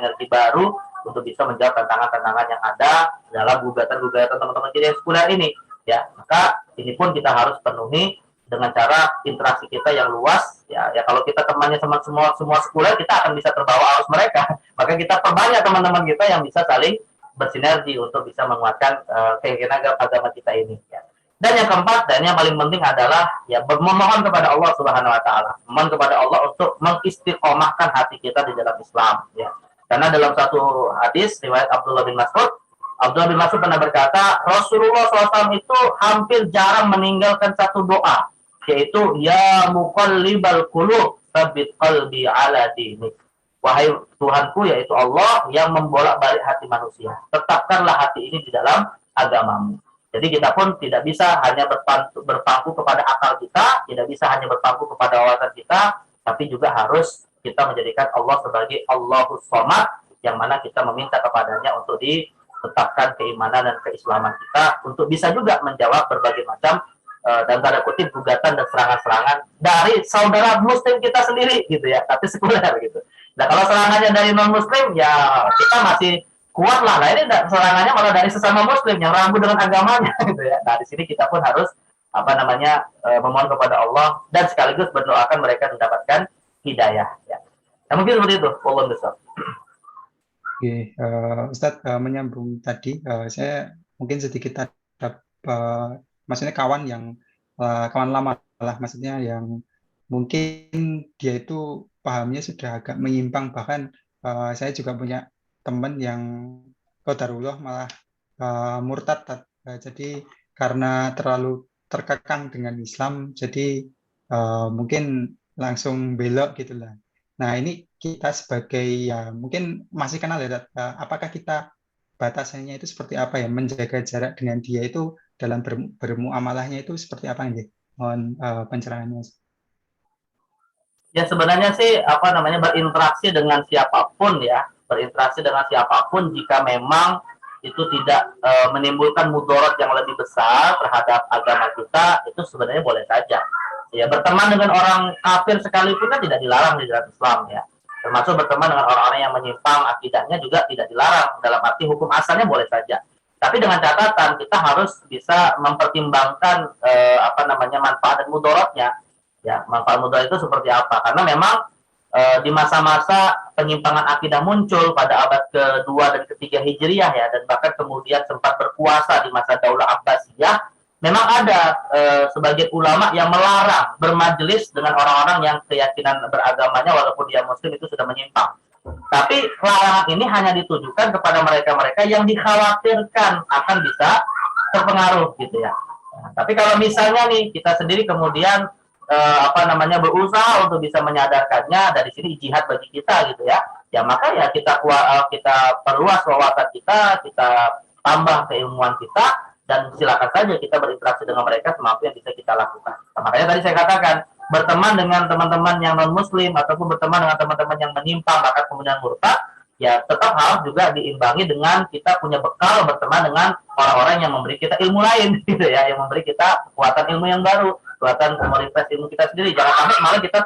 energi baru untuk bisa menjawab tantangan-tantangan yang ada dalam gugatan-gugatan teman-teman kita yang sekuler ini ya. Maka ini pun kita harus penuhi dengan cara interaksi kita yang luas ya. Kalau kita temannya sama semua sekuler, kita akan bisa terbawa arus mereka. Maka kita perbanyak teman-teman kita yang bisa saling bersinergi untuk bisa menguatkan keyakinan agama kita ini ya. Dan yang keempat dan yang paling penting adalah ya memohon kepada Allah Subhanahu wa taala. Memohon kepada Allah untuk mengistiqomahkan hati kita di dalam Islam ya. Karena dalam satu hadis riwayat Abdullah bin Mas'ud pernah berkata, Rasulullah SAW itu hampir jarang meninggalkan satu doa, yaitu ya muqallibal qulub tsabbit qalbi ala dinik. Wahai Tuhanku, yaitu Allah yang membolak-balik hati manusia, tetapkanlah hati ini di dalam agamamu. Jadi kita pun tidak bisa hanya berpangku kepada akal kita, tidak bisa hanya berpangku kepada wawasan kita, tapi juga harus kita menjadikan Allah sebagai Allahus Somad, yang mana kita meminta kepadanya untuk ditetapkan keimanan dan keislaman kita, untuk bisa juga menjawab berbagai macam dan tanda kutip gugatan dan serangan-serangan dari saudara muslim kita sendiri gitu ya, tapi sekuler gitu. Nah kalau serangannya dari non muslim ya kita masih kuat lah. Nah ini serangannya malah dari sesama muslim yang ragu dengan agamanya gitu ya. Nah di sini kita pun harus memohon kepada Allah dan sekaligus berdoakan mereka mendapatkan hidayah ya. Nah, mungkin seperti itu. Allah besar. Oke, Ustadz, menyambung tadi, saya mungkin sedikit ada maksudnya kawan yang kawan lama lah, maksudnya yang mungkin dia itu pahamnya sudah agak menyimpang, bahkan saya juga punya teman yang qadarullah malah murtad, jadi karena terlalu terkekang dengan Islam, jadi mungkin langsung belok gitulah. Nah ini kita sebagai ya mungkin masih kenal ya, apakah kita batasannya itu seperti apa ya, menjaga jarak dengan dia itu dalam bermuamalahnya itu seperti apa nih? Mohon pencerahannya. Ya sebenarnya sih berinteraksi dengan siapapun ya, berinteraksi dengan siapapun jika memang itu tidak menimbulkan mudarat yang lebih besar terhadap agama kita, itu sebenarnya boleh saja. Ya berteman dengan orang kafir sekalipun kan tidak dilarang di dalam Islam ya. Termasuk berteman dengan orang-orang yang menyimpang akidahnya juga tidak dilarang, dalam arti hukum asalnya boleh saja. Tapi dengan catatan kita harus bisa mempertimbangkan manfaat dan mudaratnya. Ya, manfaat mudarat itu seperti apa? Karena memang di masa-masa penyimpangan akidah muncul pada abad kedua dan ketiga Hijriyah ya, dan bahkan kemudian sempat berkuasa di masa Daulah Abbasiyah. Memang ada sebagian ulama yang melarang bermajelis dengan orang-orang yang keyakinan beragamanya walaupun dia muslim itu sudah menyimpang. Tapi larangan ini hanya ditujukan kepada mereka-mereka yang dikhawatirkan akan bisa terpengaruh gitu ya. Nah, tapi kalau misalnya nih kita sendiri kemudian berusaha untuk bisa menyadarkannya, dari sini jihad bagi kita gitu ya. Ya maka ya kita perluas wawasan kita tambah keilmuan kita, dan silakan saja kita berinteraksi dengan mereka semampu yang bisa kita lakukan. Nah, makanya tadi saya katakan berteman dengan teman-teman yang non muslim ataupun berteman dengan teman-teman yang menyimpang bahkan kemudian murtad, ya tetap harus juga diimbangi dengan kita punya bekal berteman dengan orang-orang yang memberi kita ilmu lain gitu ya, yang memberi kita kekuatan ilmu yang baru, kekuatan memoritas ilmu kita sendiri. Jangan sampai malah kita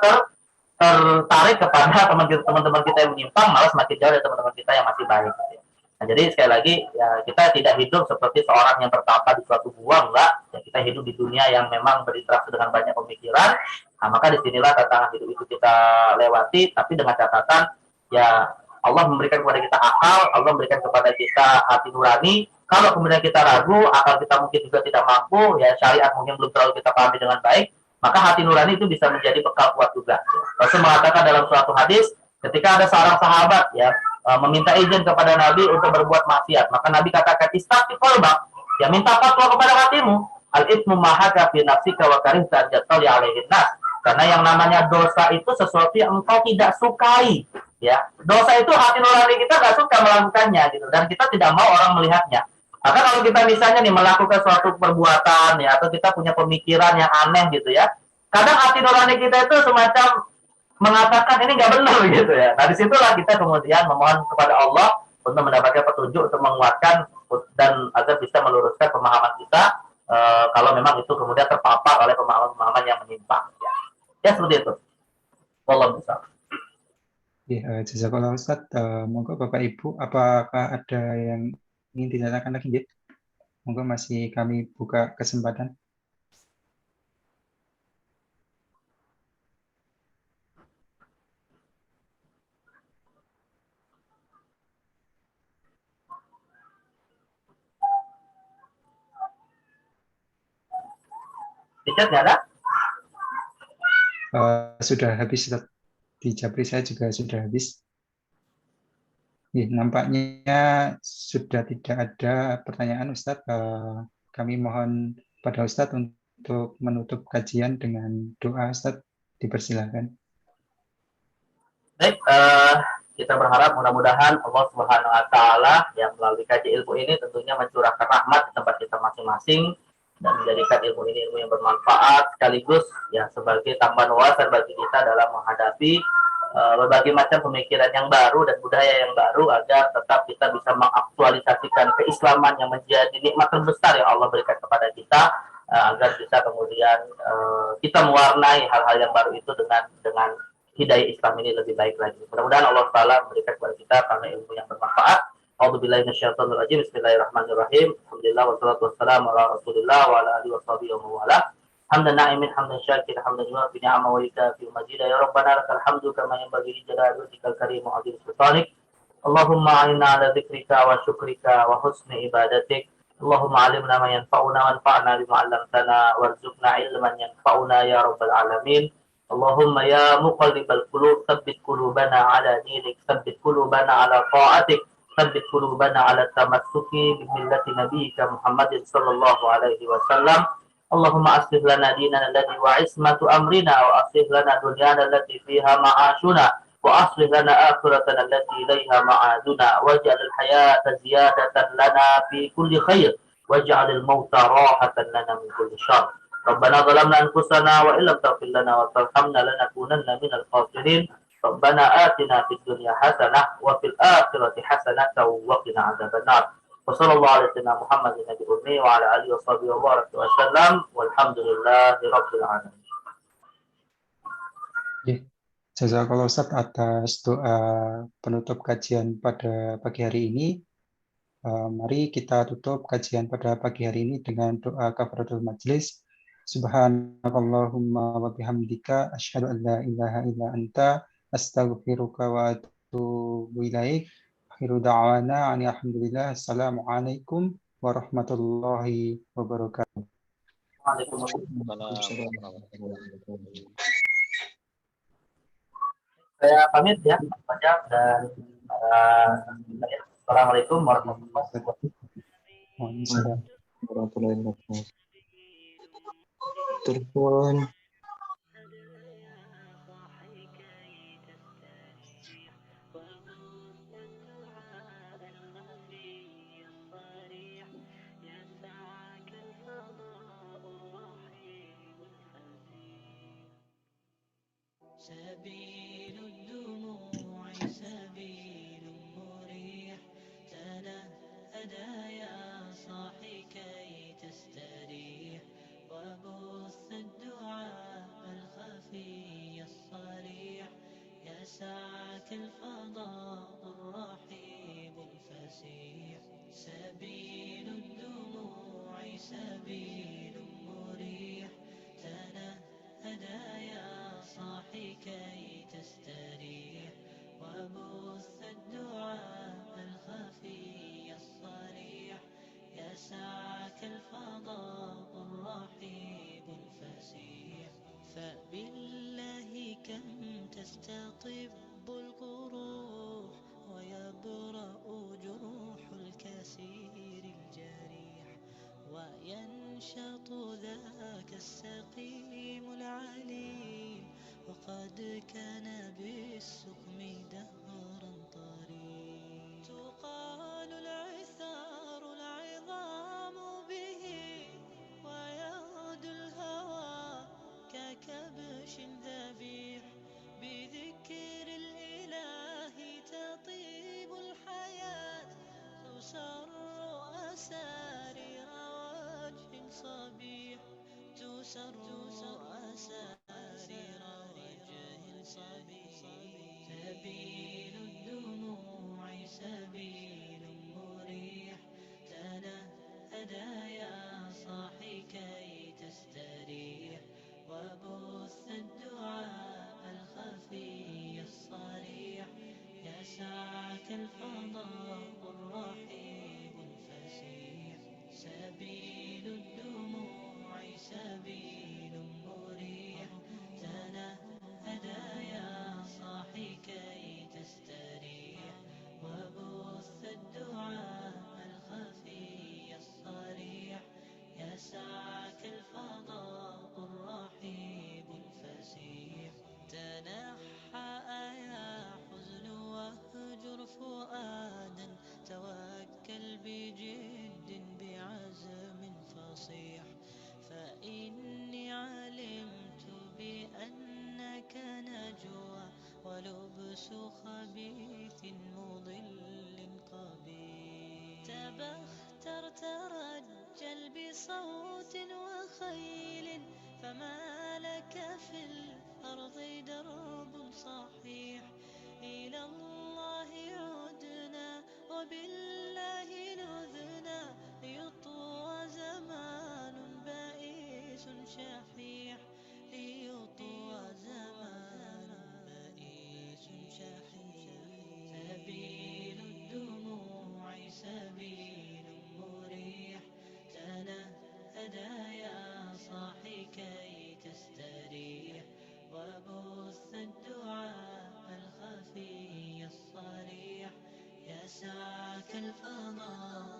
tertarik kepada teman-teman kita yang menyimpang, malah semakin jauh dari teman-teman kita yang masih baik gitu ya. Nah, jadi sekali lagi ya kita tidak hidup seperti seorang yang tertapa di suatu gua, enggak. Ya, kita hidup di dunia yang memang berinteraksi dengan banyak pemikiran. Nah, maka disinilah tantangan hidup itu kita lewati, tapi dengan catatan ya Allah memberikan kepada kita akal, Allah memberikan kepada kita hati nurani. Kalau kemudian kita ragu, akal kita mungkin juga tidak mampu, ya syariat mungkin belum terlalu kita pahami dengan baik, maka hati nurani itu bisa menjadi bekal kuat juga. Rasul mengatakan dalam suatu hadis, ketika ada seorang sahabat ya meminta izin kepada Nabi untuk berbuat maksiat, maka Nabi katakan istafti qalbak, Ya minta fatwa kepada hatimu. Al-ithmu ma haka fi nafsika wa karihta jatali alaihin nas. Karena yang namanya dosa itu sesuatu yang engkau tidak sukai. Ya, dosa itu hati nurani kita nggak suka melakukannya gitu, dan kita tidak mau orang melihatnya. Maka kalau kita misalnya nih melakukan suatu perbuatan ya, atau kita punya pemikiran yang aneh gitu ya, kadang hati nurani kita itu semacam mengatakan ini nggak benar gitu ya. Nah disitulah kita kemudian memohon kepada Allah untuk mendapatkan petunjuk untuk menguatkan dan agar bisa meluruskan pemahaman kita kalau memang itu kemudian terpapar oleh pemahaman-pemahaman yang menyimpang. Ya seperti itu. Wallahu bisa. Ya, jazakallah Ustaz. Monggo Bapak Ibu, apakah ada yang ingin ditanyakan lagi? Monggo masih kami buka kesempatan. Di chat nggak ada? Sudah habis, Ustaz. Di Japri saya juga sudah habis. Nampaknya sudah tidak ada pertanyaan, Ustadz. Kami mohon pada Ustadz untuk menutup kajian dengan doa, Ustadz. Dipersilakan. Baik, kita berharap mudah-mudahan Allah Subhanahu Wa Taala yang melalui kaji ilmu ini tentunya mencurahkan rahmat di tempat kita masing-masing dan menjadikan ilmu ini ilmu yang bermanfaat sekaligus ya sebagai tambahan wawasan bagi kita dalam menghadapi berbagai macam pemikiran yang baru dan budaya yang baru agar tetap kita bisa mengaktualisasikan keislaman yang menjadi nikmat terbesar yang Allah berikan kepada kita agar bisa kemudian kita mewarnai hal-hal yang baru itu dengan hidayah Islam ini lebih baik lagi. Mudah-mudahan Allah Ta'ala memberikan kepada kita karena ilmu yang bermanfaat. A'udzubillahi minasyaitonirrajim. Bismillahirrahmanirrahim. Alhamdulillah wassalatu wassalamu ala Rasulillah wa ala alihi washabihi wa mawala. Hamdan na'imin hamdan syakir hamdan yuafi ni'ama wa yakafi mazida ya rabbana lakal hamdu kama yanbaghi li jalali wajhikal karim wa 'azimi sultanik. Allahumma a'inna ala dzikrika wa syukrika wa husni ibadatik. Allahumma 'allimna ma yanfa'una wanfa'na bima 'allamtana warzuqna ilman yanfa'una ya rabbal alamin. Allahumma ya muqallibal qulub tsabbit qulubana ala dinik, tsabbit qulubana ala ta'atik, tsabbit qulubana ala tamassuki bi millati nabiyyika Muhammadin sallallahu alaihi wasallam. Allahumma aslih lana dinana alladhi wa ismatu amrina wa aslih lana dunyana allati fiha ma'ashuna wa aslih lana akhiratana allati ilaiha ma'aduna waj'al al-hayata ziyadatan lana fi kulli khair waj'al al-mauta rahatan lana min kulli syarr. Rabbana zalamna anfusana wa illam taghfir lana wa tarhamna lanakunanna minal khasirin. Rabbana atina fid dunya hasanah wa fil akhirati hasanah wa qina adzabannar. Wa sallallahu alaihi wasallam Muhammadin nabiyil ummi wa ala alihi washabihi wa baraka wa sallam walhamdulillahi rabbil alamin. Jazakallah Ustaz atas doa penutup kajian pada pagi hari ini. Mari kita tutup kajian pada pagi hari ini dengan doa kafaratul majlis. Subhanakallahumma wa bihamdika asyhadu an la ilaha illa anta astaghfiruka wa atubu ilaik. Akhiru da'wana alhamdulillah. Assalamualaikum warahmatullahi wabarakatuh. Saya pamit ya, baca dan assalamualaikum warahmatullahi wabarakatuh. Telepon. سبيل الدموع سبيل مريح تنهدى يا صاحي كي تستريح وبث الدعاء الخفي الصريح يسعك الفضاء الرحيب الفسيح سبيل الدموع سبيل مريح تنهدى يا صاحي كي تستريح وبث الدعاء الخفي الصريح يسعك الفضاء الرحيب الفسيح فبالله كم تستطب القروح ويبرأ جروح الكسير الجريح الصوت ذاك السقيم العليل، وقد كان بالسقم دهرا طريق. تقال العثار العظام به، ويغدو الهوى ككبش ذبيح. بذكر الإله تطيب الحياة، تسر أسارير وجه صبيح، تسر أسارير وجه صبيح. سبيل الدموع سبيل مريح، تنهدى يا صاحي كي تستريح، وبث الدعاء الخفي الصريح، يسعك الفضاء الرحيب الفسيح. سبيل الدموع سبيل مريح، تنهدى يا صاحي كي تستريح، وبث الدعاء الخفي الصريح، يسعك الفضاء الرحيب الفسيح. تنحى يا حزن واهجر فؤادا، توكل بجد بعزم فصيح، فإني علمت بأنك نجوى، ولبس خبيث مضل قبيح. تبختر ترجل بصوت وخيل، فما لك في الأرض درب صحيح. إلى الله عدنا وبالله نذنا، ليطوى زمان بائس شحيح، ليطوى زمان بائس شحيح. سبيل الدموع سبيل مريح، تنهدى يا صاحي كي تستريح، وبث الدعاء الخفي الصريح، يسعك الفضاء